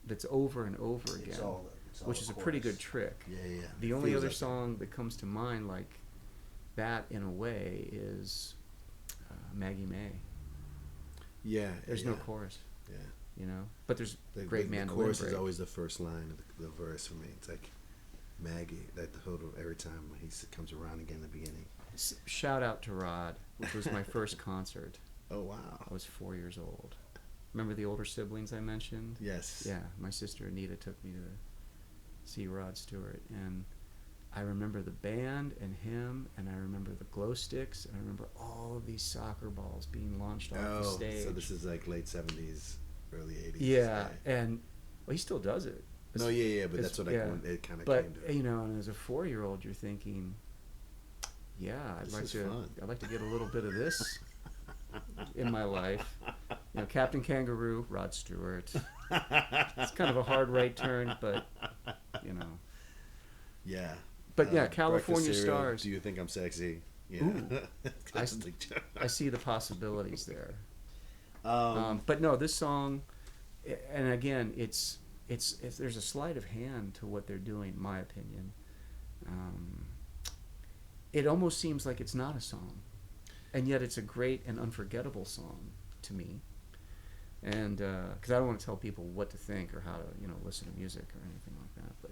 that's over and over again, which is a pretty good trick. Yeah. The only other song that comes to mind like that in a way is Maggie May. Yeah. There's no chorus. Yeah. You know, but there's great mandolin. The chorus break. is always the first line of the verse for me. It's like Maggie, that the whole every time he comes around again in the beginning. Shout out to Rod, which was my first concert. Oh wow! I was 4 years old. Remember the older siblings I mentioned? Yes. Yeah, my sister Anita took me to see Rod Stewart, and I remember the band and him, and I remember the glow sticks, and I remember all of these soccer balls being launched off the stage. So this is like late 70s, early 80s. Yeah, and well, he still does it. No, but that's what it kind of came to. But you know, and as a 4-year-old, you're thinking, yeah, I'd like to get a little bit of this in my life. You know, Captain Kangaroo, Rod Stewart. It's kind of a hard right turn, but you know. Yeah. But yeah, California Stars. Do you think I'm sexy? Yeah. I see the possibilities there. But no, this song, and again, it's there's a sleight of hand to what they're doing, in my opinion. It almost seems like it's not a song, and yet it's a great and unforgettable song to me. And because I don't want to tell people what to think or how to, you know, listen to music or anything like that, but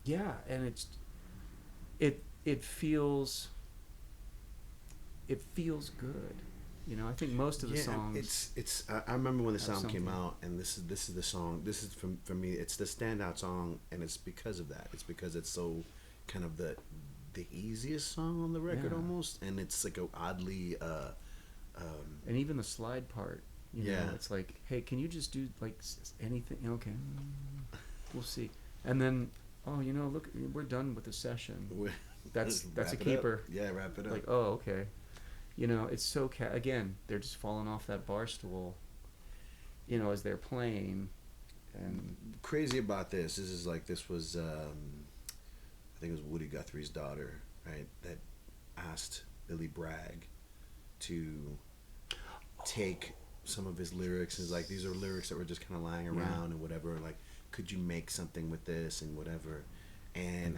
yeah, and it feels good. You know, I think most of the songs. I remember when the song came something. out, and this is the song. This is for me. It's the standout song, and it's because of that. It's because it's so kind of the easiest song on the record almost, and it's like a oddly. And even the slide part. You know, it's like, hey, can you just do like anything? Okay, we'll see. And then, oh, you know, look, we're done with the session. That's a keeper. Yeah, wrap it up. Like, oh, okay. You know, it's so again, they're just falling off that bar stool, you know, as they're playing. And crazy about this was I think it was Woody Guthrie's daughter, right, that asked Billy Bragg to take some of his lyrics and like, these are lyrics that were just kind of lying around and whatever, like, could you make something with this and whatever. And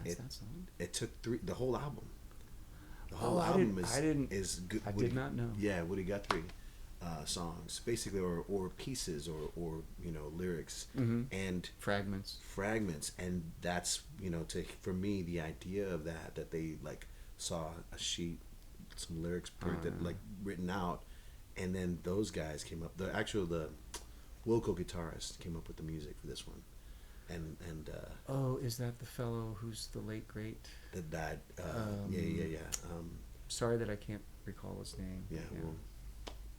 it took the whole album. The whole album is good. I did not know. Yeah, Woody Guthrie. songs, basically, or pieces, or lyrics, Mm-hmm. and Fragments. and that's for me the idea of that they like saw a sheet, some lyrics printed, like written out, and then those guys came up. The Wilco guitarist came up with the music for this one, and Oh, is that the fellow who's the late great? that died. Yeah. Sorry that I can't recall his name. Yeah,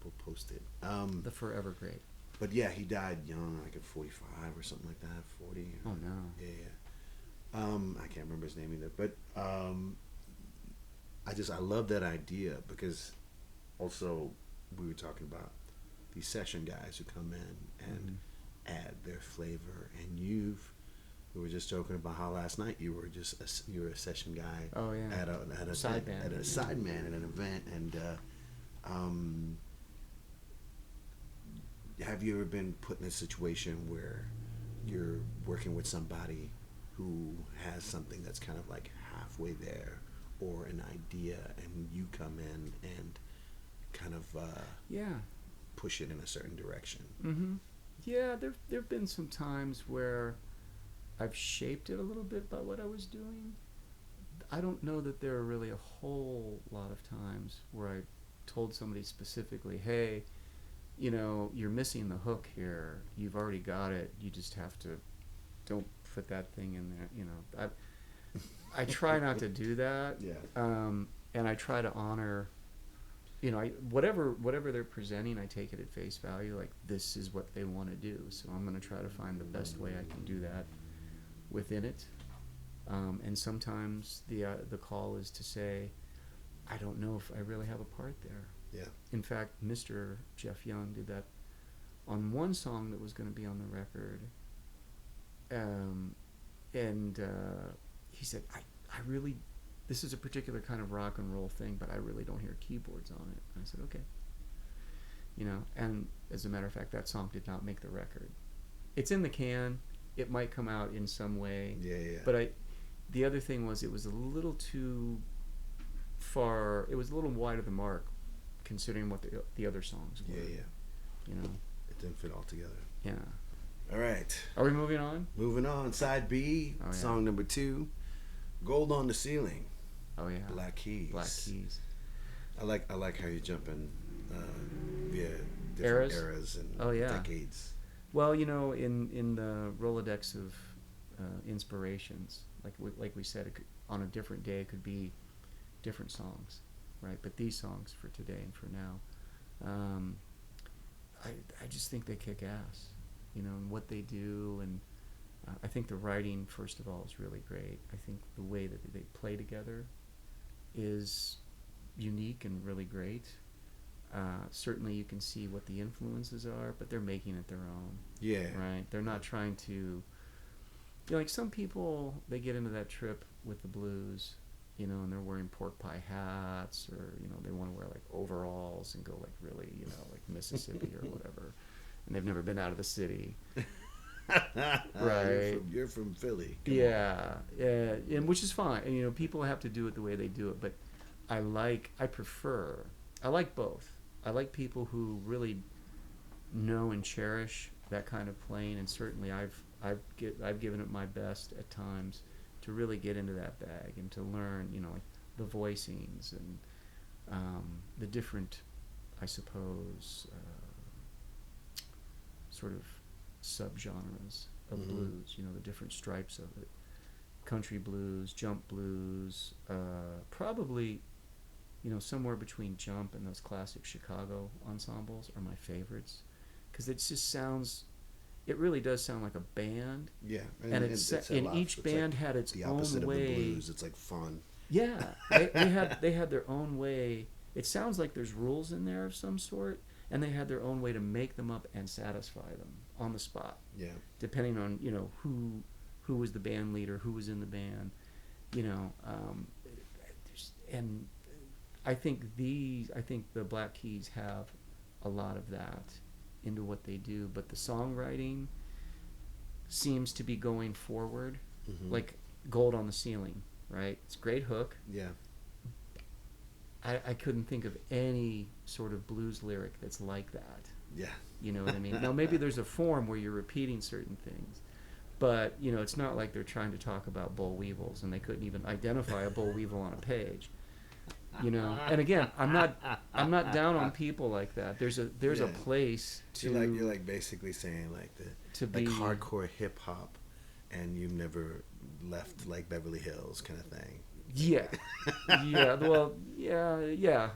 we'll post it. The forever great. But yeah, he died young, like at 45 or something like that, 40. Oh no. Yeah. I can't remember his name either, but I love that idea, because also we were talking about these session guys who come in and add their flavor, and we were just joking about how last night you were a session guy. Oh yeah. At a side band. at a side man at an event, and have you ever been put in a situation where you're working with somebody who has something that's kind of like halfway there, or an idea, and you come in and kind of push it in a certain direction? Mm-hmm. Yeah, there've been some times where I've shaped it a little bit by what I was doing. I don't know that there are really a whole lot of times where I told somebody specifically, hey, you're missing the hook here. You've already got it. You just have to, don't put that thing in there. I try not to do that. Yeah. And I try to honor, whatever they're presenting, I take it at face value. Like, this is what they want to do, so I'm going to try to find the best way I can do that within it. And sometimes the call is to say, I don't know if I really have a part there. Yeah. In fact, Mr. Jeff Young did that on one song that was going to be on the record. And he said, I really, this is a particular kind of rock and roll thing, but I really don't hear keyboards on it. And I said, okay. And as a matter of fact, that song did not make the record. It's in the can. It might come out in some way. Yeah. But the other thing was, it was a little too far, it was a little wide of the mark, considering what the other songs were. Yeah. It didn't fit all together. Yeah. All right. Are we moving on? Moving on. Side B, Oh, yeah. song number 2, Gold on the Ceiling. Oh yeah. Black Keys. Black Keys. I like how you're jumping via different eras and decades. Well, in the Rolodex of inspirations, like we said, on a different day it could be different songs, right? But these songs for today and for now, I just think they kick ass, and what they do, and I think the writing, first of all, is really great. I think the way that they play together is unique and really great. Certainly you can see what the influences are, but they're making it their own. Yeah. Right? They're not trying to, like some people, they get into that trip with the blues, and they're wearing pork pie hats, or, they want to wear like overalls and go like really, like Mississippi or whatever. And they've never been out of the city. Right. You're from Philly. Yeah, and which is fine. And, people have to do it the way they do it, but I like both. I like people who really know and cherish that kind of playing, and certainly I've given it my best at times to really get into that bag and to learn, like the voicings and the different, I suppose, sort of subgenres of blues. The different stripes of it. Country blues, jump blues, probably, somewhere between jump and those classic Chicago ensembles are my favorites, because it just sounds, it really does sound like a band. Yeah, and each band had its own way. The opposite of the blues. It's like fun. Yeah, they had their own way. It sounds like there's rules in there of some sort, and they had their own way to make them up and satisfy them on the spot. Yeah, depending on who was the band leader, who was in the band, and I think the Black Keys have a lot of that into what they do, but the songwriting seems to be going forward, like Gold on the Ceiling, right? It's a great hook. Yeah. I couldn't think of any sort of blues lyric that's like that. Yeah. You know what I mean? Now maybe there's a form where you're repeating certain things, but you know it's not like they're trying to talk about boll weevils and they couldn't even identify a boll weevil on a page. You know, and again, I'm not down on people like that. There's a place to you're like basically saying like to like be hardcore hip hop, and you've never left like Beverly Hills kind of thing. Yeah, yeah. Well, yeah.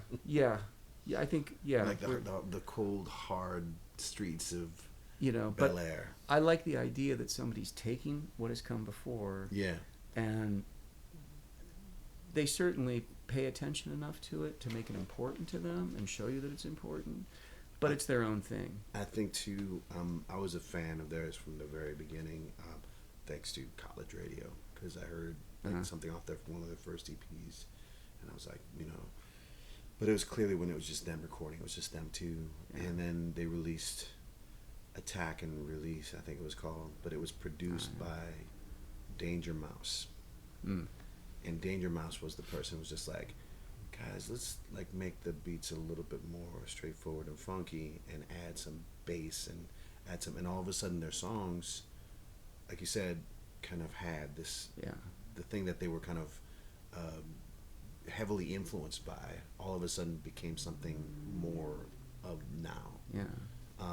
I think like the cold hard streets of Bel Air. I like the idea that somebody's taking what has come before. Yeah, and they certainly pay attention enough to it to make it important to them and show you that it's important, but it's their own thing. I think too. I was a fan of theirs from the very beginning, thanks to college radio, because I heard something off their one of their first EPs, and I was like, but it was clearly when it was just them recording, it was just them two, and then they released Attack and Release, I think it was called, but it was produced by Danger Mouse. And Danger Mouse was the person who was just like, guys, let's like make the beats a little bit more straightforward and funky and add some bass and add some, and all of a sudden their songs, like you said, kind of had this, the thing that they were kind of heavily influenced by, all of a sudden became something more of now. Yeah.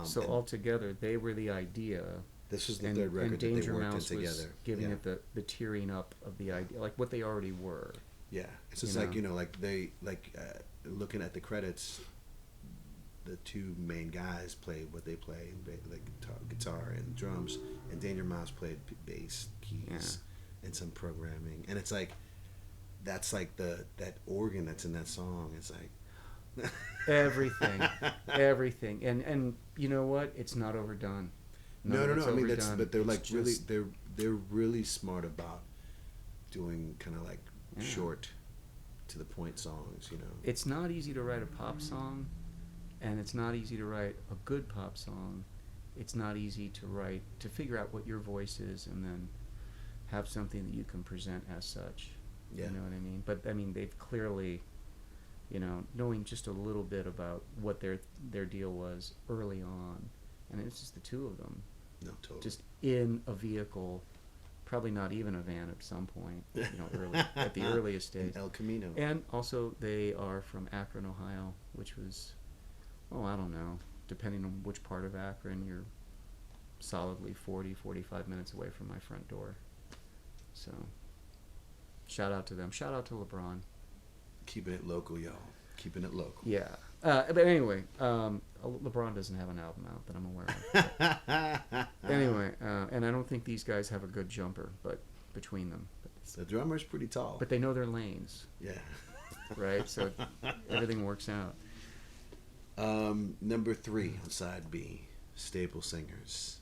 So altogether, they were the idea. This was the third record that they worked in together. Was giving it the tearing up of the idea, like what they already were. Yeah, it's just like like they looking at the credits. The two main guys played what they played, like guitar and drums, and Danger Mouse played bass, keys, and some programming. And it's like that's like that organ that's in that song. It's like everything, and you know what? It's not overdone. No. I mean, but they're like really, they're really smart about doing kind of like short, to the point songs. It's not easy to write a pop song, and it's not easy to write a good pop song. It's not easy to figure out what your voice is, and then have something that you can present as such. Yeah. You know what I mean? But I mean, they've clearly, knowing just a little bit about what their deal was early on. And it's just the two of them. No, totally. Just in a vehicle, probably not even a van at some point, early, at the earliest stage. El Camino. And also, they are from Akron, Ohio, which was, I don't know, depending on which part of Akron, you're solidly 45 minutes away from my front door. So, shout out to them. Shout out to LeBron. Keeping it local, y'all. Keeping it local. Yeah. But anyway, LeBron doesn't have an album out that I'm aware of. Anyway, and I don't think these guys have a good jumper, but between them. The drummer's pretty tall. But they know their lanes. Yeah. Right? So everything works out. Number 3 on side B, Staple Singers.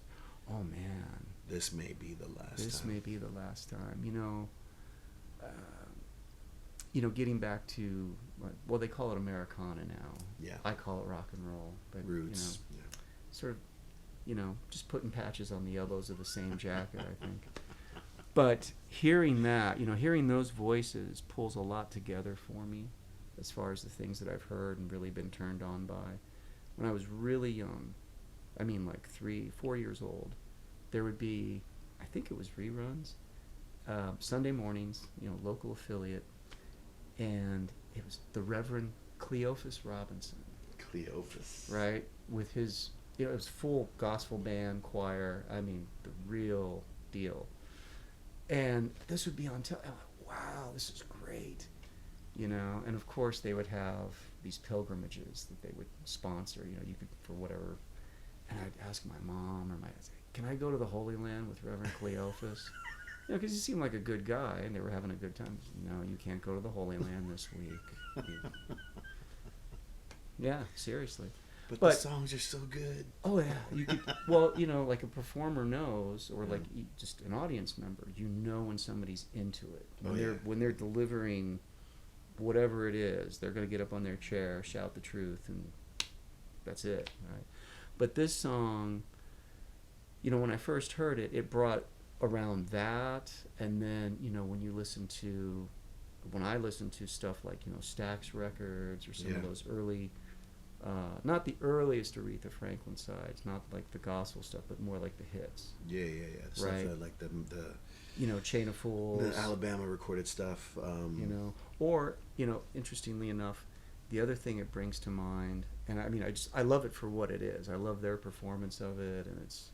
Oh, man. This may be the last time. This may be the last time. Getting back to, they call it Americana now. Yeah. I call it rock and roll. But, Roots. Sort of, just putting patches on the elbows of the same jacket, I think. But hearing that, hearing those voices pulls a lot together for me as far as the things that I've heard and really been turned on by. When I was really young, I mean like 3-4 years old, there would be, I think it was reruns, Sunday mornings, local affiliate, and it was the Reverend Cleophas Robinson. Cleophas. Right? With his, it was full gospel band, choir, I mean, the real deal. And this would be on television. Wow, this is great. And of course they would have these pilgrimages that they would sponsor, you could, for whatever. And I'd ask my mom or I'd say, can I go to the Holy Land with Reverend Cleophas? Because he seemed like a good guy, and they were having a good time. No, you can't go to the Holy Land this week. Yeah, seriously. But the songs are so good. Oh, yeah. You could, well, like a performer knows, or like just an audience member, when somebody's into it. When they're delivering whatever it is, they're going to get up on their chair, shout the truth, and that's it, right? But this song, when I first heard it, it brought around that, and then when you listen to when I listen to stuff like, you know, Stax Records or some Yeah. of those early, not the earliest Aretha Franklin sides, not like the gospel stuff, but more like the hits. Yeah. Stuff Right. that, like the You know, Chain of Fools. the Alabama recorded stuff. You know, or, you know, interestingly enough, the other thing it brings to mind, and I mean, I love it for what it is. I love their performance of it, and it's,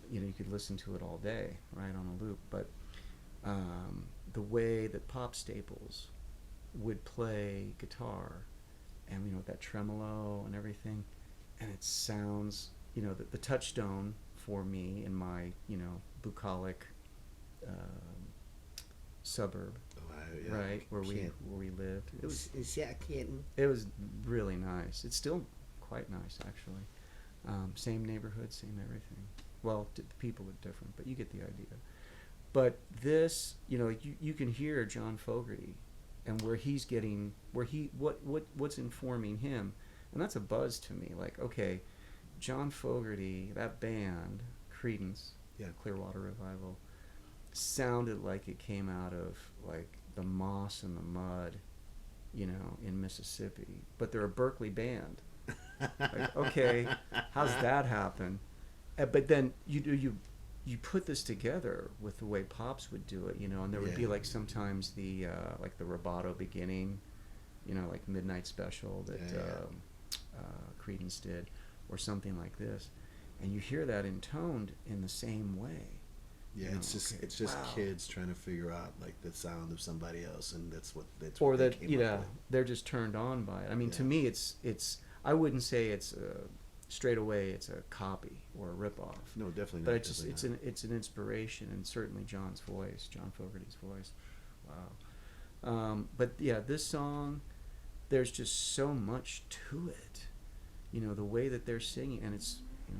you know, you could listen to it all day, right, on a loop. But the way that pop staples would play guitar, and, you know, that tremolo and everything, and it sounds, you know, the touchstone for me in my, you know, bucolic suburb, right, where we lived. It was It was really nice. It's still quite nice, actually. Same neighborhood, same everything. Well, the people are different, but you get the idea. But this, you know, you can hear John Fogerty, and what's informing him, and that's a buzz to me. Like, okay, John Fogerty, that band, Creedence, Clearwater Revival, sounded like it came out of like the moss and the mud, you know, in Mississippi. But they're a Berkeley band. Like, okay, how's that happen? But then you put this together with the way Pops would do it, you know, and there would be like sometimes the like the rubato beginning, you know, like Midnight Special that Creedence did, or something like this, and you hear that intoned in the same way. Yeah, You know, it's just kids trying to figure out like the sound of somebody else, and that's what they came up with. They're just turned on by it. I mean, to me, it's I wouldn't say it's straight away it's a copy or a ripoff. No, definitely not. But it's an inspiration, and certainly John Fogerty's voice. Wow. But yeah, this song, there's just so much to it. You know, the way that they're singing, and it's, you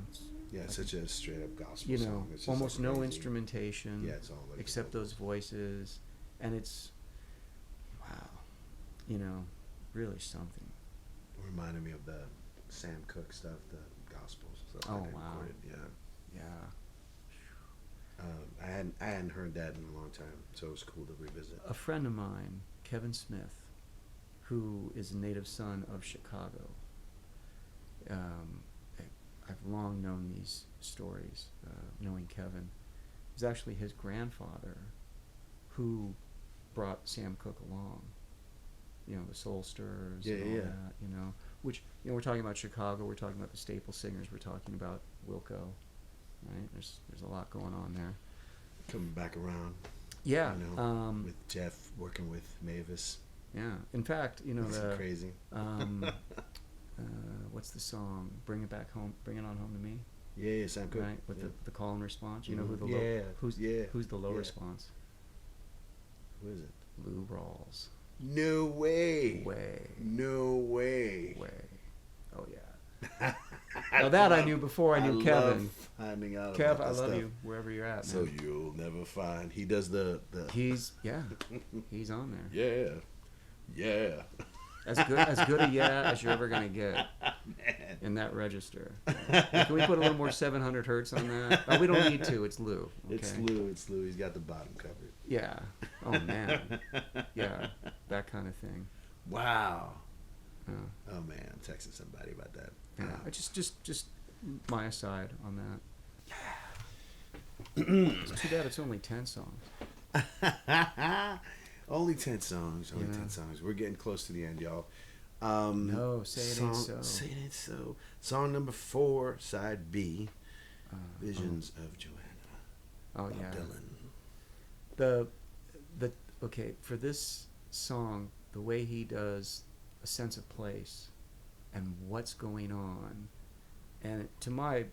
know, it's such a straight up gospel you know, song. It's just almost like no crazy. instrumentation. Yeah, it's all like except those voices, and it's, wow, you know, really something. It reminded me of the Sam Cooke stuff, the gospel stuff. Oh, that they wow. recorded. Yeah. I hadn't heard that in a long time, so it was cool to revisit. A friend of mine, Kevin Smith, who is a native son of Chicago. I've long known these stories, knowing Kevin. It was actually his grandfather who brought Sam Cooke along. You know, the Soul Stirrers and all that, you know. Which, you know, we're talking about Chicago, we're talking about the staple singers, we're talking about Wilco, right? There's a lot going on there. Coming back around. Yeah. You know, with Jeff working with Mavis. Yeah. In fact, you know, That's crazy. What's the song? Bring It Back Home, Bring It On Home to Me. Yeah, Sam Cooke. Right, with the call and response. You know who the who's the low response? Who is it? Lou Rawls. No way. No way. Oh yeah. Now that I knew before I knew Kevin. Love finding out Kev, about I that love stuff. you wherever you're at, man. So you'll never find. He does the. He's on there. Yeah. As good a as you're ever gonna get. Man. In that register. Can we put a little more 700 hertz on that? Oh, we don't need to. It's Lou. Okay? It's Lou. He's got the bottom covered. Yeah. Oh man. Yeah. That kind of thing. Wow. Yeah. Oh man, I'm texting somebody about that. Yeah. Just my aside on that. It's too bad it's only 10 songs. Only 10 songs. 10 songs. We're getting close to the end, y'all. No, Say It Ain't So. Say It Ain't So. Song number 4, side B. Visions of Johanna. Oh, Bob yeah. Dylan. Okay, for this song, the way he does a sense of place and what's going on, and to my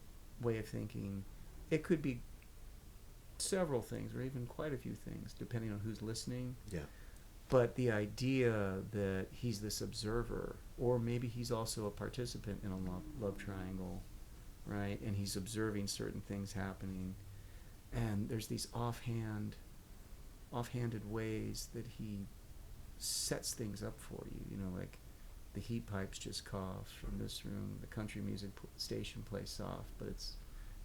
way of thinking, it could be several things or even quite a few things depending on who's listening. Yeah. But the idea that he's this observer, or maybe he's also a participant in a love triangle, right? And he's observing certain things happening, and there's these offhanded ways that he sets things up for you. You know, like the heat pipes just cough from this room. The country music station plays soft, but it's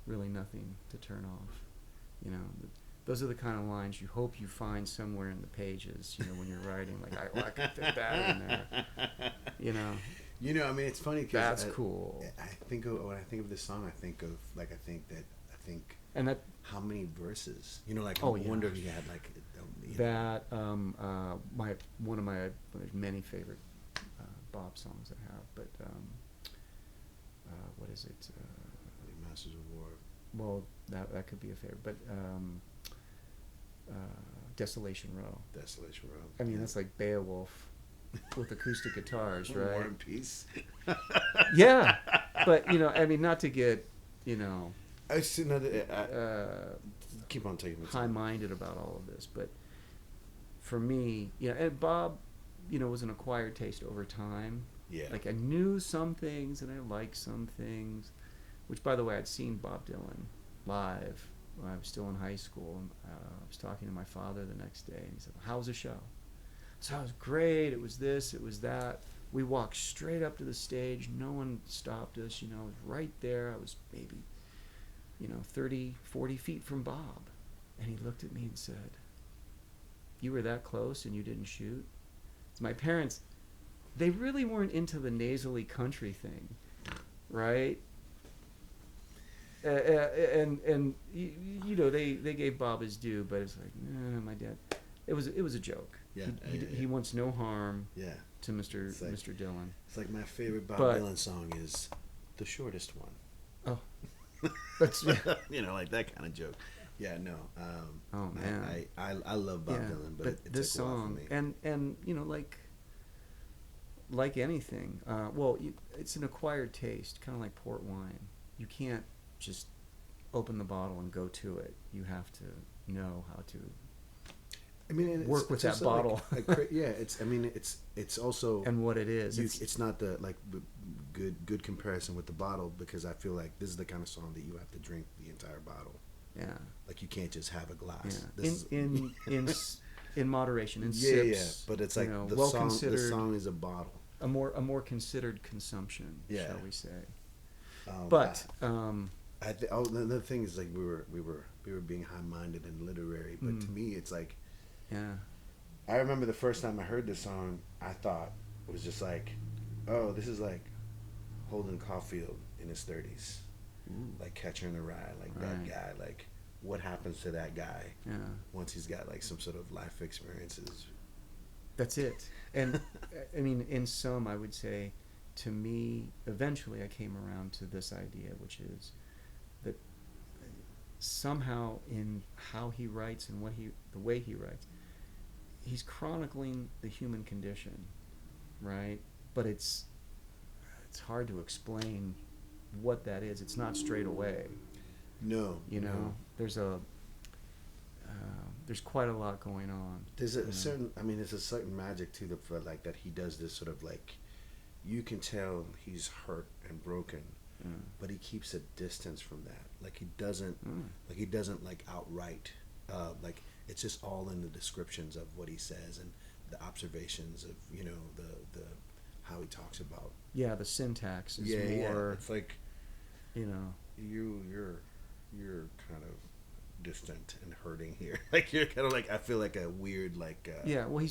really nothing to turn off. You know, those are the kind of lines you hope you find somewhere in the pages, when you're writing. Like, I could fit that in there, I mean, it's funny because That's cool. I think when I think of this song, I think And that how many verses, like Oh, I yeah. wonder if he had like that one of my many favorite Bob songs I have, but what is it? Masters of War. Well, that could be a favorite, but Desolation Row. Desolation Row. I mean, that's like Beowulf with acoustic guitars, right? War and Peace. Yeah, but I mean, not to get I keep on taking my time. high-minded about all of this, but for me, and Bob, was an acquired taste over time. Yeah. Like, I knew some things and I liked some things, which, by the way, I'd seen Bob Dylan live when I was still in high school. And, I was talking to my father the next day, and he said, "How was the show?" So it was great. It was this, it was that. We walked straight up to the stage. No one stopped us. I was right there. I was maybe, 30, 40 feet from Bob. And he looked at me and said, "You were that close and you didn't shoot?" So my parents, they really weren't into the nasally country thing, right? And they gave Bob his due, but it's like, my dad, it was a joke. Yeah, he wants no harm. Yeah. To Mr. Dylan. It's like my favorite Bob Dylan song is the shortest one. Oh, that's like that kind of joke. Yeah, no. Oh man, I love Bob Dylan, but it this took a while song for me. and like anything, it's an acquired taste, kind of like port wine. You can't just open the bottle and go to it. You have to know how to. I mean, work with that bottle. It's also and what it is. It's not the good comparison with the bottle, because I feel like this is the kind of song that you have to drink the entire bottle. Yeah. Like, you can't just have a glass. Yeah. In moderation, in sips. Yeah, but it's like the song is a bottle. A more considered consumption, shall we say? The thing is, like, we were being high-minded and literary, but to me, it's like. Yeah. I remember the first time I heard this song, I thought it was just like, oh, this is like Holden Caulfield in his 30s. Ooh. Like Catcher in the Rye, like that guy. Like, what happens to that guy once he's got like some sort of life experiences? That's it. And I mean, in sum, I would say, to me, eventually I came around to this idea, which is that somehow in how he writes and the way he writes, he's chronicling the human condition, right? But it's hard to explain what that is. It's not straight away. No. No. There's quite a lot going on. There's a certain magic to the like that he does this sort of like, you can tell he's hurt and broken, but he keeps a distance from that. Like, he doesn't like outright like, it's just all in the descriptions of what he says and the observations of the how he talks about. Yeah, the syntax is more. Yeah. It's like, you're kind of distant and hurting here. Like, you're kind of like, I feel like a weird like. Yeah, well,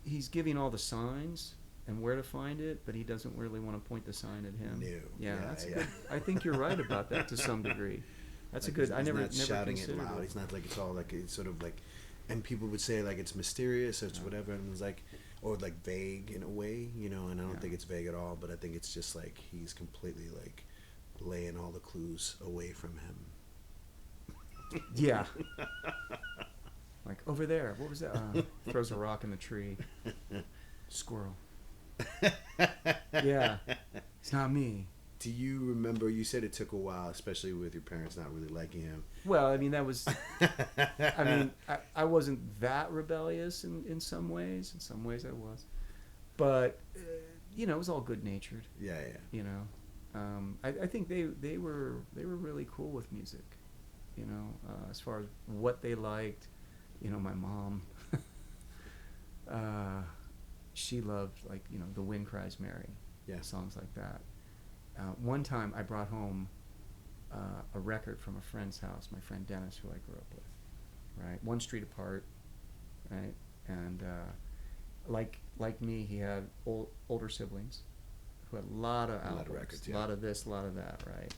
he's giving all the signs and where to find it, but he doesn't really want to point the sign at him. No. Yeah, that's good. I think you're right about that to some degree. That's like, a good. He's never shouting it considered loud. He's not like, it's all like, it's sort of like, and people would say like it's mysterious or it's whatever, and it's like, or like vague in a way, and I don't think it's vague at all, but I think it's just like he's completely like laying all the clues away from him. Yeah. Like, over there, what was that? Throws a rock in the tree. Squirrel. Yeah. It's not me. Do you remember, you said it took a while, especially with your parents not really liking him. Well, I mean, that was, I wasn't that rebellious in some ways. In some ways I was. But, it was all good-natured. Yeah. I think they were really cool with music, as far as what they liked. My mom, she loved, like, The Wind Cries Mary, songs like that. One time I brought home a record from a friend's house, my friend Dennis, who I grew up with, right? One street apart, right? And like me, he had older siblings who had a lot of albums, records, a lot of this, a lot of that, right?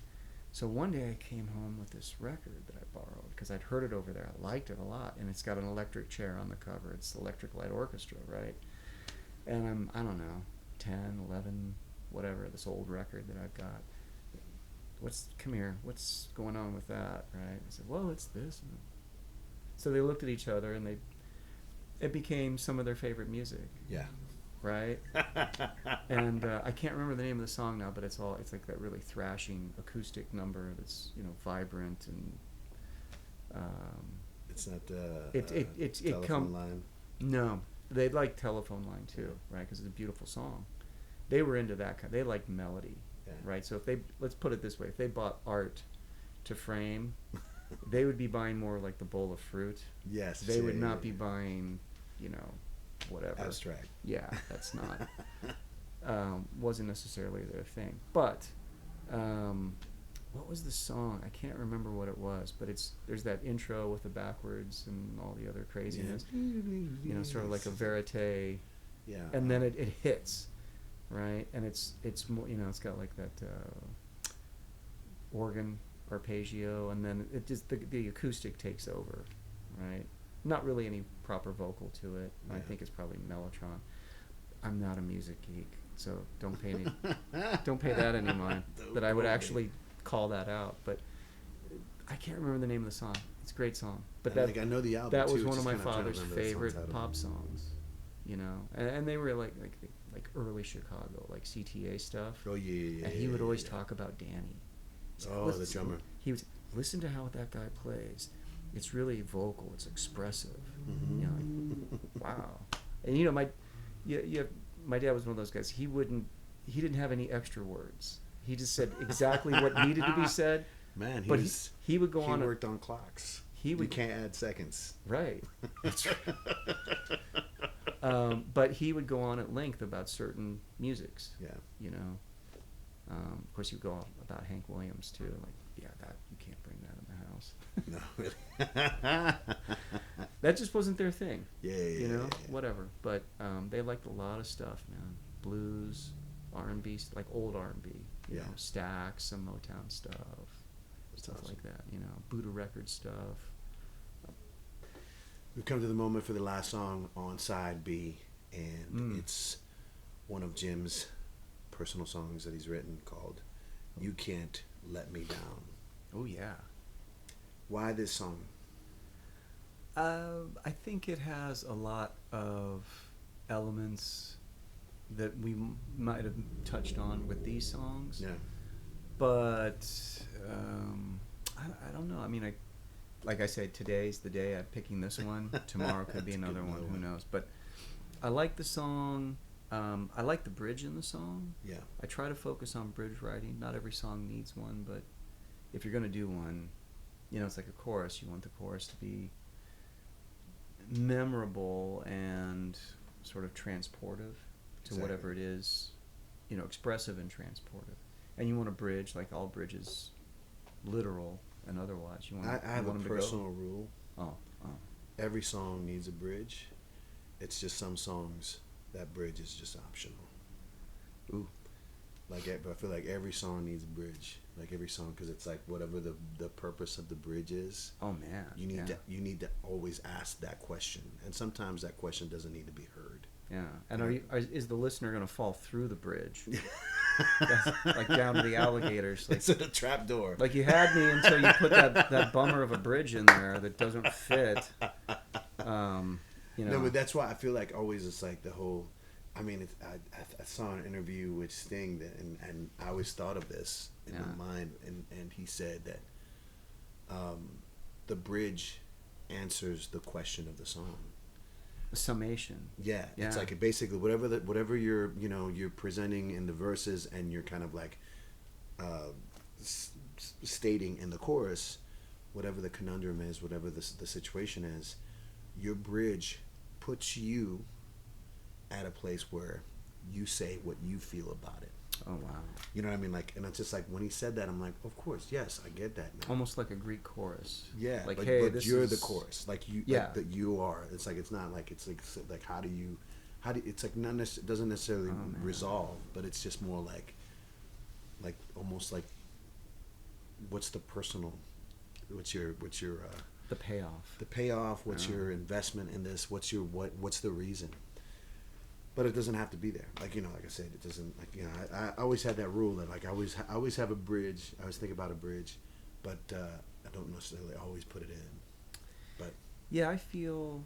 So one day I came home with this record that I borrowed because I'd heard it over there. I liked it a lot, and it's got an electric chair on the cover. It's Electric Light Orchestra, right? And I don't know, 10, 11, whatever, this old record that I've got. Come here, what's going on with that, right? I said, well, it's this. So they looked at each other, and it became some of their favorite music. Yeah. Right? And I can't remember the name of the song now, but it's like that really thrashing acoustic number that's, vibrant and it's not Telephone Line. No, they like Telephone Line too, right? Because it's a beautiful song. They were into that kind. They like melody, right? So let's put it this way: if they bought art to frame, they would be buying more like the bowl of fruit. Yes. They would not be buying, whatever. Abstract. Yeah, that's not wasn't necessarily their thing. But what was the song? I can't remember what it was, but there's that intro with the backwards and all the other craziness. Yeah. Sort of like a verite. Yeah. And then it hits, right? And it's more, it's got like that organ arpeggio, and then it just the acoustic takes over, right? Not really any proper vocal to it. Yeah. I think it's probably mellotron. I'm not a music geek, so don't pay that any mind that I would actually call that out. But I can't remember the name of the song. It's a great song. But I know the album. That was too. one of my father's favorite pop songs. And they were like early Chicago, like CTA stuff. Oh yeah. And he would always talk about Danny. The drummer. He would listen to how that guy plays. It's really vocal. It's expressive. Mm-hmm. Wow. And my dad was one of those guys. He didn't have any extra words. He just said exactly what needed to be said. Man, he would go on. He worked on clocks. You can't add seconds. Right. That's right. But he would go on at length about certain musics. Yeah. Of course, you go on about Hank Williams too. Like, that you can't bring that in the house. No, really. That just wasn't their thing. Yeah. Whatever. But they liked a lot of stuff, man. Blues, R&B, like old R&B. You know, Stax, some Motown stuff, stuff awesome. Like that. Buddha record stuff. We've come to the moment for the last song on side B, and it's one of Jim's personal songs that he's written called "You Can't Let Me Down." Oh yeah. Why this song? I think it has a lot of elements that we might have touched on with these songs. Yeah. But I don't know. I mean, like I said, today's the day I'm picking this one. Tomorrow could be another one. Who knows? But I like the song. I like the bridge in the song. Yeah. I try to focus on bridge writing. Not every song needs one, but if you're going to do one, it's like a chorus. You want the chorus to be memorable and sort of transportive to whatever it is, expressive and transportive. And you want a bridge, like all bridges, literal and otherwise. I have a personal rule. Oh. Every song needs a bridge. It's just some songs that bridge is just optional. Ooh. But I feel like every song needs a bridge. Like every song, because it's like whatever the purpose of the bridge is. Oh man. You need to always ask that question, and sometimes that question doesn't need to be heard. Yeah. And is the listener going to fall through the bridge? Like down to the alligators. Like, it's a trap door. Like you had me until you put that bummer of a bridge in there that doesn't fit. No, but that's why I feel like always it's like the whole. I mean, I saw an interview with Sting and I always thought of this in my mind, and he said that the bridge answers the question of the song. A summation. Yeah, it's like basically whatever you're presenting in the verses, and you're kind of like stating in the chorus, whatever the conundrum is, whatever the situation is, your bridge puts you at a place where you say what you feel about it. Oh wow. You know what I mean? Like, and it's just like when he said that, I'm like, of course, yes, I get that now. Almost like a Greek chorus. Yeah, Like, but, hey, but this you're is the chorus. Like you, Yeah. like that you are. It's like it's not like it's like how do you, it's like not it doesn't necessarily resolve, but it's just more like almost like what's the personal, what's your the payoff. the payoff, what's your investment in this, what's the reason. But it doesn't have to be there. Like, you know, like I said, it doesn't, like, you know, I always had that rule that, like, I always have a bridge. I always think about a bridge, but I don't necessarily always put it in. But Yeah, I feel,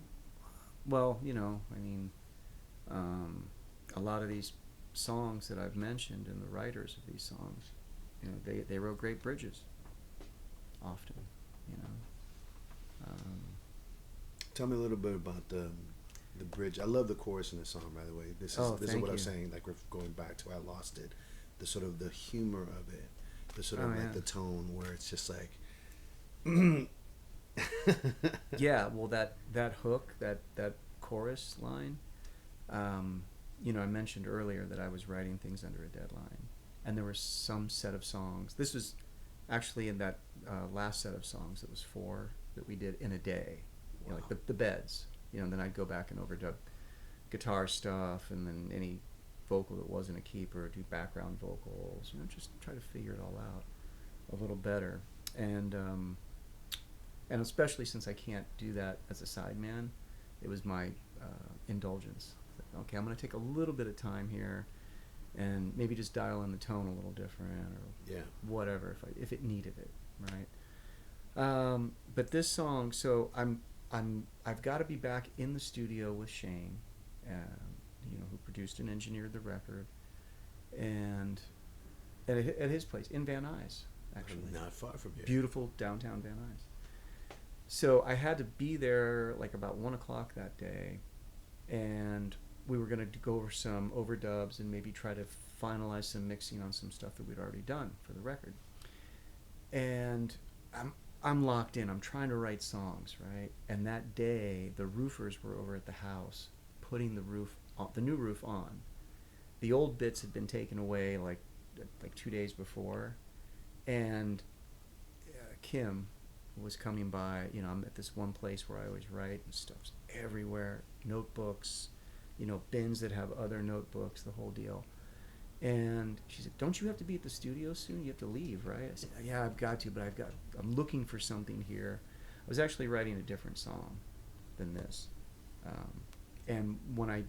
well, you know, I mean, a lot of these songs that I've mentioned and the writers of these songs, you know, they wrote great bridges often, you know. tell me a little bit about the bridge. I love the chorus in the song, by the way. This is what thank I'm you. saying. Like, we're going back to I Lost It. The sort of the humor of it, the sort of like the tone where it's just like. Yeah, well, that hook, that chorus line, you know, I mentioned earlier that I was writing things under a deadline, and there were some set of songs. This was actually in that last set of songs. It was 4 that we did in a day, you know, like the beds. You know, and then I'd go back and overdub guitar stuff, and then any vocal that wasn't a keeper, do background vocals. You know, just try to figure it all out a little better. And especially since I can't do that as a sideman, it was my indulgence. Okay, I'm going to take a little bit of time here, and maybe just dial in the tone a little different, or whatever if it needed it, right? But this song, so I've got to be back in the studio with Shane, you know, who produced and engineered the record, and at his place in Van Nuys, actually. Not far from here. Beautiful downtown Van Nuys. So I had to be there like about 1 o'clock that day, and we were going to go over some overdubs and maybe try to finalize some mixing on some stuff that we'd already done for the record. And I'm locked in. I'm trying to write songs, right? And that day, the roofers were over at the house putting the new roof on. The old bits had been taken away like 2 days before, and Kim was coming by. You know, I'm at this one place where I always write, and stuff's everywhere. Notebooks, you know, bins that have other notebooks, the whole deal. And she said, "Don't you have to be at the studio soon? You have to leave, right?" I said, "Yeah, I've got to, but I'm looking for something here." I was actually writing a different song than this. And when I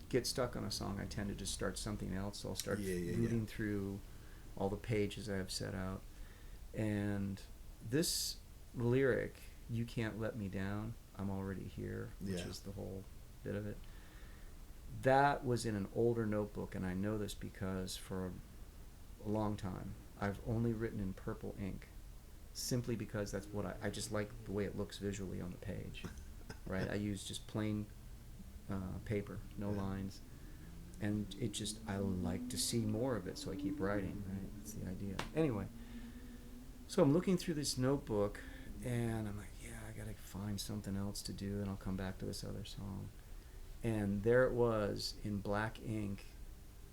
get stuck on a song, I tend to just start something else. So I'll start rooting through all the pages I have set out. And this lyric, "You can't let me down, I'm already here," which is the whole bit of it. That was in an older notebook, and I know this because for a long time I've only written in purple ink, simply because that's what I just like the way it looks visually on the page, right? I use just plain paper, no lines, and I like to see more of it, so I keep writing, right? That's the idea. Anyway, so I'm looking through this notebook, and I'm like, yeah, I gotta find something else to do, and I'll come back to this other song. And there it was in black ink,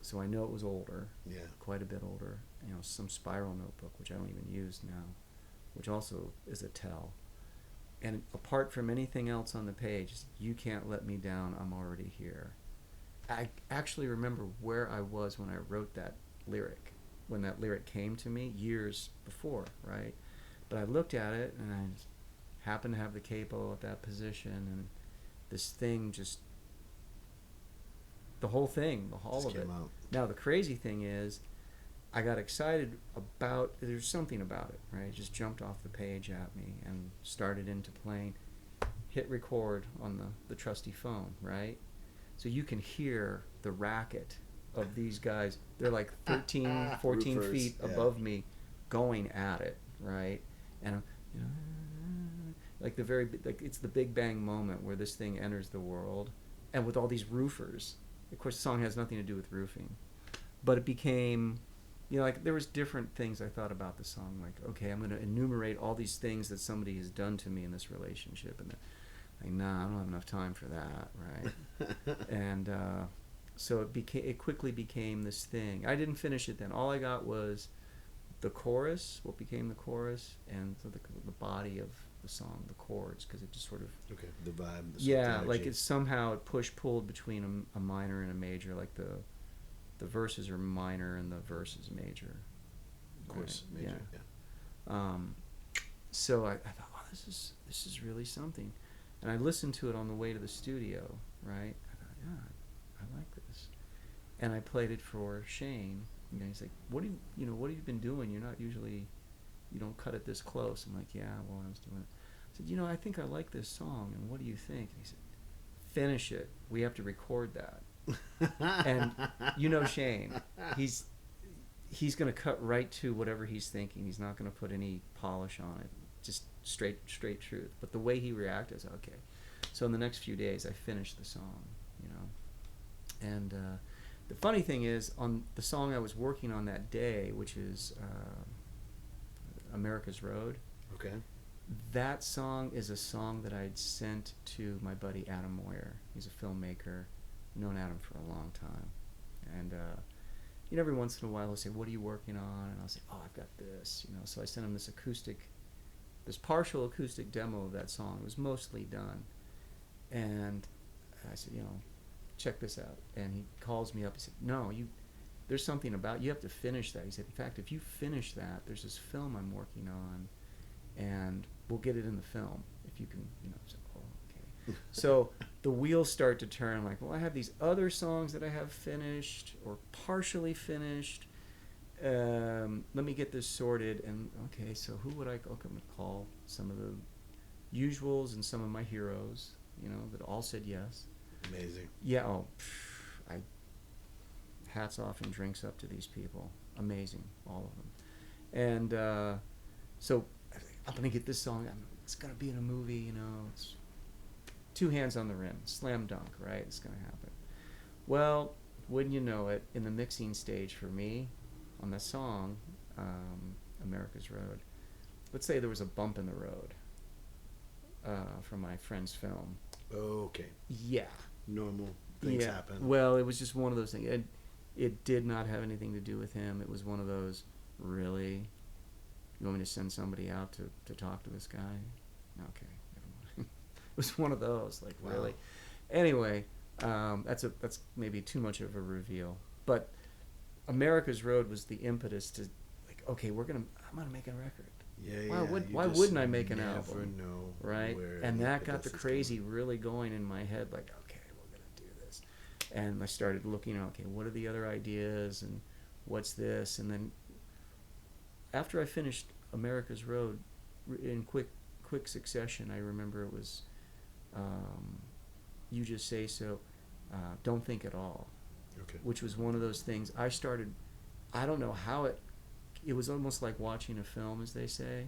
so I know it was older, quite a bit older. You know, some spiral notebook, which I don't even use now, which also is a tell. And apart from anything else on the page, "You can't let me down, I'm already here." I actually remember where I was when I wrote that lyric, when that lyric came to me years before, right? But I looked at it, and I happened to have the capo at that position, and this thing just, the whole thing, all of it. Out. Now the crazy thing is, I got excited about, there's something about it, right? It just jumped off the page at me and started into playing. Hit record on the trusty phone, right? So you can hear the racket of these guys. They're like 13, 14 Roofers, feet above me, going at it, right? And you know, like it's the Big Bang moment where this thing enters the world, and with all these roofers. Of course, the song has nothing to do with roofing, but it became, you know, like there was different things I thought about the song. Like, okay, I'm going to enumerate all these things that somebody has done to me in this relationship, and like, nah, I don't have enough time for that, right? And so it quickly became this thing. I didn't finish it then. All I got was the chorus, what became the chorus, and the body of the song, the chords, because it just sort of the vibe. Yeah, like it somehow it pulled between a minor and a major. Like the verses are minor and the verse is major. Of course, right? major. Yeah. So I thought, oh, this is really something, and I listened to it on the way to the studio. Right. I thought, yeah, I like this, and I played it for Shane. You know, he's like, what have you been doing? You're not usually, you don't cut it this close. I'm like, yeah, well, I was doing it. I said, I think I like this song, and what do you think? And he said, finish it. We have to record that. And Shane, he's going to cut right to whatever he's thinking. He's not going to put any polish on it. Just straight truth. But the way he reacted, I said, okay. So in the next few days, I finished the song, and the funny thing is, on the song I was working on that day, which is America's Road. Okay. That song is a song that I'd sent to my buddy Adam Moyer. He's a filmmaker. Known Adam for a long time. And every once in a while he'll say, what are you working on? And I'll say, oh, I've got this. So I sent him this partial acoustic demo of that song. It was mostly done. And I said, check this out. And he calls me up. He said, no, there's something about, you have to finish that. He said, in fact, if you finish that, there's this film I'm working on, and we'll get it in the film if you can, so, oh, okay. So the wheels start to turn. I'm like, well, I have these other songs that I have finished or partially finished. Let me get this sorted. And okay, so who would I'm going to call some of the usuals and some of my heroes, that all said yes. Amazing. Yeah. Oh, hats off and drinks up to these people. Amazing, all of them. And so I'm gonna get this song. It's gonna be in a movie. It's two hands on the rim, slam dunk, right? It's gonna happen. Well, wouldn't you know it? In the mixing stage for me, on the song, America's Road. Let's say there was a bump in the road from my friend's film. Okay. Yeah. Normal things happen. Well, it was just one of those things. It did not have anything to do with him. It was one of those, really? You want me to send somebody out to talk to this guy? Okay, never mind. It was one of those, like, wow. Really? Anyway, that's maybe too much of a reveal. But America's Road was the impetus to, like, okay, I'm gonna make a record. Yeah, why wouldn't I make an album? Never know, right? And that got the crazy really going in my head. Like, okay, we're gonna do this. And I started looking. Okay, what are the other ideas? And what's this? And then after I finished America's Road, in quick succession, I remember it was You Just Say So, Don't Think at All. Okay. Which was one of those things. I don't know how it was almost like watching a film, as they say,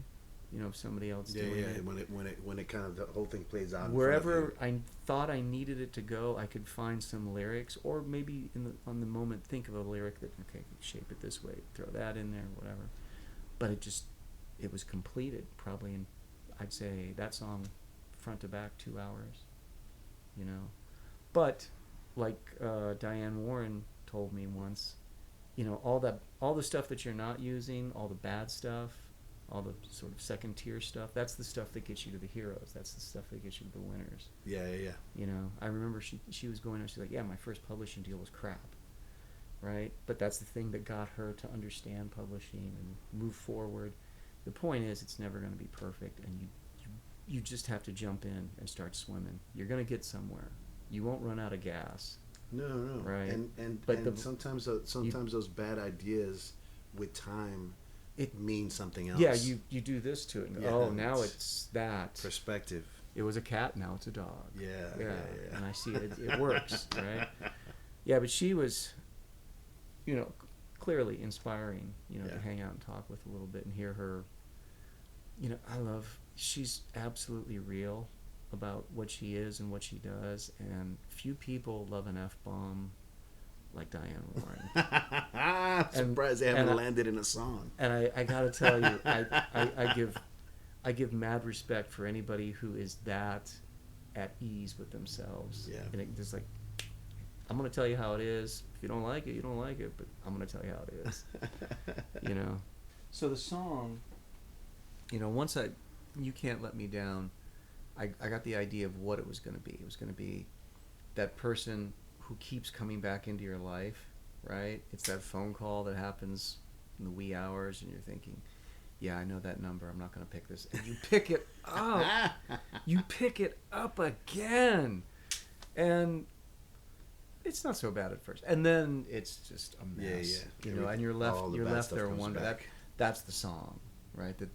somebody else doing it. When it kind of, the whole thing plays out. Wherever I thought I needed it to go, I could find some lyrics, or maybe on the moment think of a lyric that, okay, shape it this way, throw that in there, whatever. But it was completed probably in, I'd say, that song front to back 2 hours, But like Diane Warren told me once, all the stuff that you're not using, all the bad stuff, all the sort of second tier stuff, that's the stuff that gets you to the heroes. That's the stuff that gets you to the winners. Yeah. I remember she was going on, she's like, yeah, my first publishing deal was crap. Right? But that's the thing that got her to understand publishing and move forward. The point is, it's never going to be perfect, and you just have to jump in and start swimming. You're going to get somewhere. You won't run out of gas. No. Right. And sometimes those bad ideas, with time, it means something else. Yeah, you do this to it. And now it's that perspective. It was a cat, now it's a dog. Yeah. And I see it works, right? Yeah, but she was, clearly inspiring, to hang out and talk with a little bit and hear her. She's absolutely real about what she is and what she does, and few people love an F-bomb like Diane Warren. I'm surprised they haven't landed in a song. And I gotta tell you, I give mad respect for anybody who is that at ease with themselves. Yeah. And just like, I'm going to tell you how it is. If you don't like it, you don't like it, but I'm going to tell you how it is. You know. So the song, you know, You Can't Let Me Down, I got the idea of what it was going to be. It was going to be that person who keeps coming back into your life, right? It's that phone call that happens in the wee hours and you're thinking, yeah, I know that number. I'm not going to pick this. And you pick it up. You pick it up again. And it's not so bad at first. And then it's just a mess. Yeah. You know, and you're left there wondering, that's the song, right? That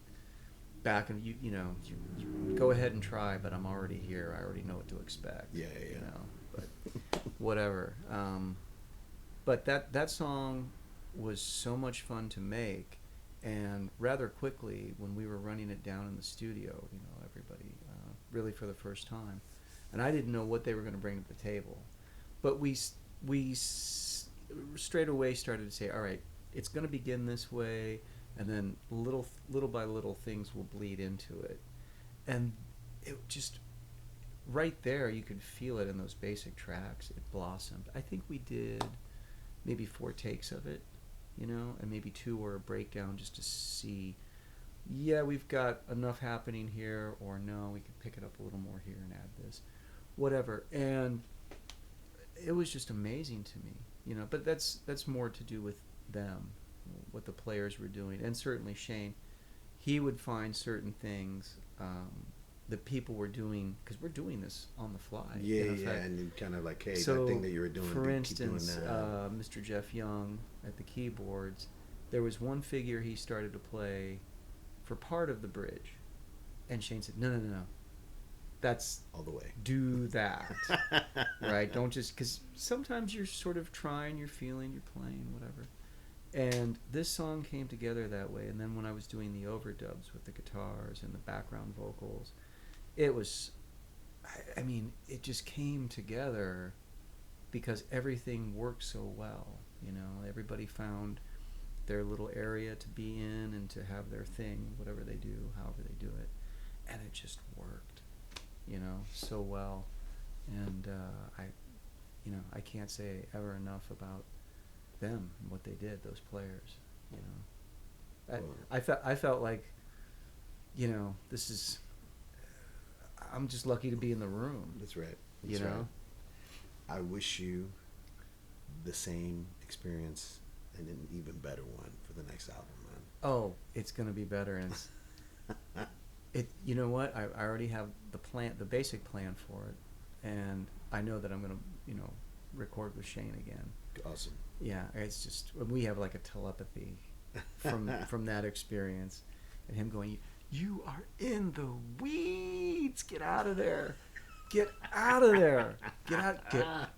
back and you go ahead and try, but I'm already here. I already know what to expect. Yeah. You know, but whatever. But that song was so much fun to make, and rather quickly when we were running it down in the studio, you know, everybody really for the first time, and I didn't know what they were going to bring to the table, but we straight away started to say, all right, it's going to begin this way, and then little by little things will bleed into it, and it just right there you could feel it in those basic tracks. It blossomed. I think we did maybe 4 takes of it, you know, and maybe 2 were a breakdown just to see, yeah, we've got enough happening here, or no, we can pick it up a little more here and add this, whatever. And it was just amazing to me, you know, but that's more to do with them, what the players were doing. And certainly Shane, he would find certain things that people were doing, because we're doing this on the fly. Yeah, and you kind of like, hey, so, that thing that you were doing, for instance, keep doing that. Mr. Jeff Young at the keyboards, there was one figure he started to play for part of the bridge, and Shane said, no, that's all the way. Do that, right? Don't just, because sometimes you're sort of trying, you're feeling, you're playing, whatever. And this song came together that way. And then when I was doing the overdubs with the guitars and the background vocals, it was, I mean, it just came together because everything worked so well. You know, everybody found their little area to be in and to have their thing, whatever they do, however they do it. And it just worked, you know, so well. And I can't say ever enough about them and what they did, those players, you know. I felt like, you know, this is, I'm just lucky to be in the room. That's right. You know? I wish you the same experience and an even better one for the next album, man. Oh, it's going to be better. And it's, you know what? I already have the basic plan for it. And I know that I'm going to, you know, record with Shane again. Awesome. Yeah, it's just, we have like a telepathy from that experience, and him going, you are in the weeds, get out of there, get out of there,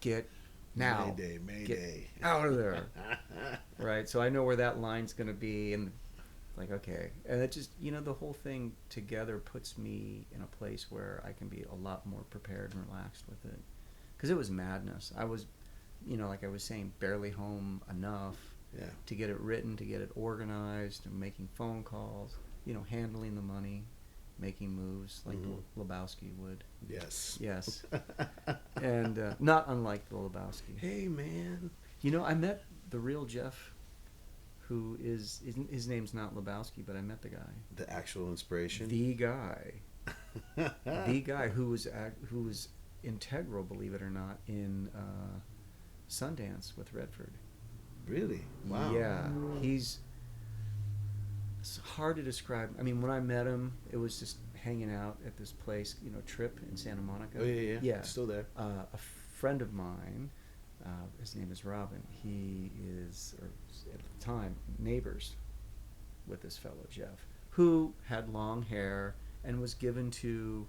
get now, Mayday, get out of there. Right, so I know where that line's going to be, and like, okay, and it just, you know, the whole thing together puts me in a place where I can be a lot more prepared and relaxed with it, because it was madness. I was, you know, like I was saying, barely home enough to get it written, to get it organized, and making phone calls, you know, handling the money, making moves like Lebowski would. Yes. And not unlike the Lebowski. Hey, man. You know, I met the real Jeff, who is, his name's not Lebowski, but I met the guy. The actual inspiration? The guy. The guy who was integral, believe it or not, in Sundance with Redford. Really? Wow. Yeah, it's hard to describe. I mean, when I met him, it was just hanging out at this place, you know, Trip in Santa Monica. Oh, yeah. Still there. A friend of mine, his name is Robin. He is, or at the time, neighbors with this fellow Jeff, who had long hair and was given to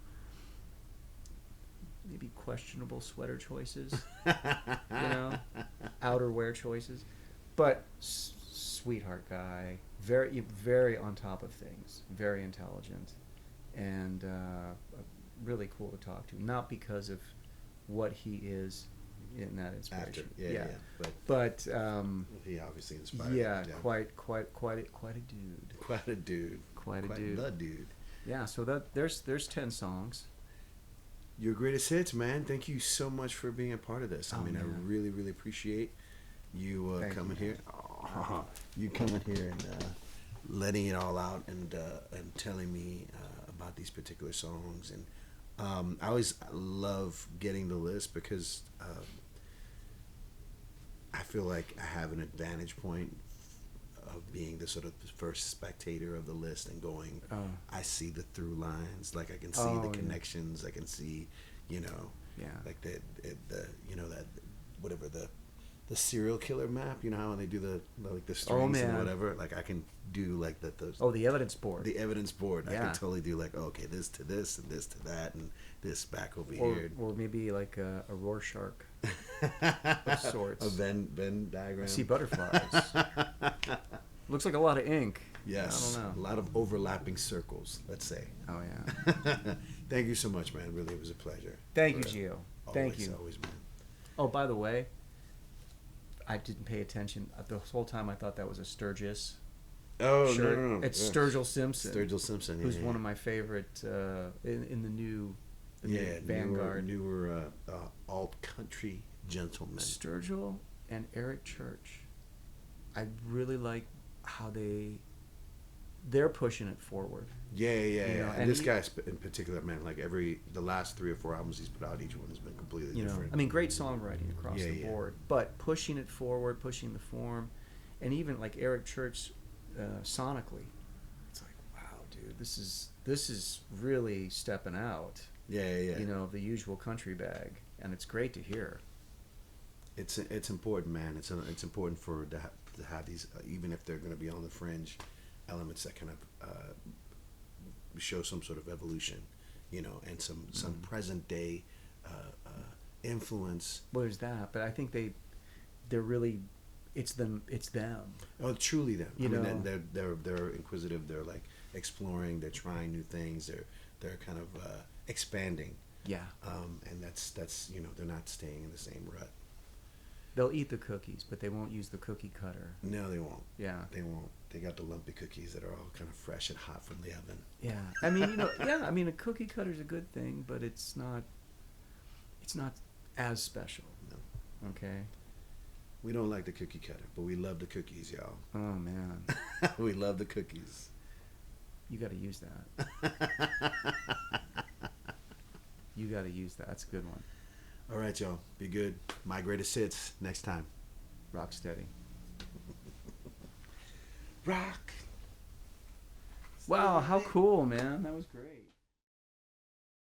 maybe questionable sweater choices, you know, outerwear choices, but sweetheart guy, very, very on top of things, very intelligent, and really cool to talk to. Not because of what he is in that inspiration, but he obviously inspired. Yeah, quite a dude. Quite a dude. Quite The dude. Yeah, so there's 10 songs. your greatest hits, man. Thank you so much for being a part of this. I Oh, mean, I man. really, really appreciate you Thank coming you. here. You coming here and letting it all out and telling me about these particular songs. And I always love getting the list because I feel like I have an advantage point of being the sort of first spectator of the list and going, I see the through lines, like I can see the connections, I can see, you know, like the you know, that whatever the serial killer map, you know how they do the strings and whatever, like I can do like the evidence board. The evidence board. Yeah. I can totally do like, okay, this to this and this to that and this back over or, here. Or maybe like a Rorschach of sorts. A Venn diagram. I see butterflies. Looks like a lot of ink. Yes. I don't know. A lot of overlapping circles, let's say. Oh, yeah. Thank you so much, man. Really, it was a pleasure. Thank you, Gio. Thank you. Always, man. Oh, by the way, I didn't pay attention. The whole time I thought that was a Sturgis Oh, shirt. no. It's Sturgill Simpson. Sturgill Simpson, who's one of my favorite in the new Vanguard. Newer alt-country gentlemen. Sturgill and Eric Church. I really like how they're pushing it forward. Yeah. You know, and this guy in particular, man, like the last 3 or 4 albums he's put out, each one has been completely different. I mean, great songwriting across the board, but pushing it forward, pushing the form, and even like Eric Church, sonically, it's like, wow, dude, this is really stepping out. Yeah. You know, the usual country bag, and it's great to hear. It's important, man. It's important to have these, even if they're going to be on the fringe, elements that kind of show some sort of evolution, you know, and some present day influence. Well, there's that, but I think they're really, it's them. Oh, truly them. You know, they're inquisitive. They're like exploring. They're trying new things. They're kind of expanding. Yeah. And that's you know, they're not staying in the same rut. They'll eat the cookies, but they won't use the cookie cutter. No, they won't. Yeah. They won't. They got the lumpy cookies that are all kind of fresh and hot from the oven. Yeah. I mean, you know, I mean, a cookie cutter's a good thing, but it's not as special. No. Okay. We don't like the cookie cutter, but we love the cookies, y'all. Oh, man. We love the cookies. You got to use that. You got to use that. That's a good one. All right, y'all. Be good. My greatest hits next time. Rock steady. Rock. Wow, how cool, man. That was great.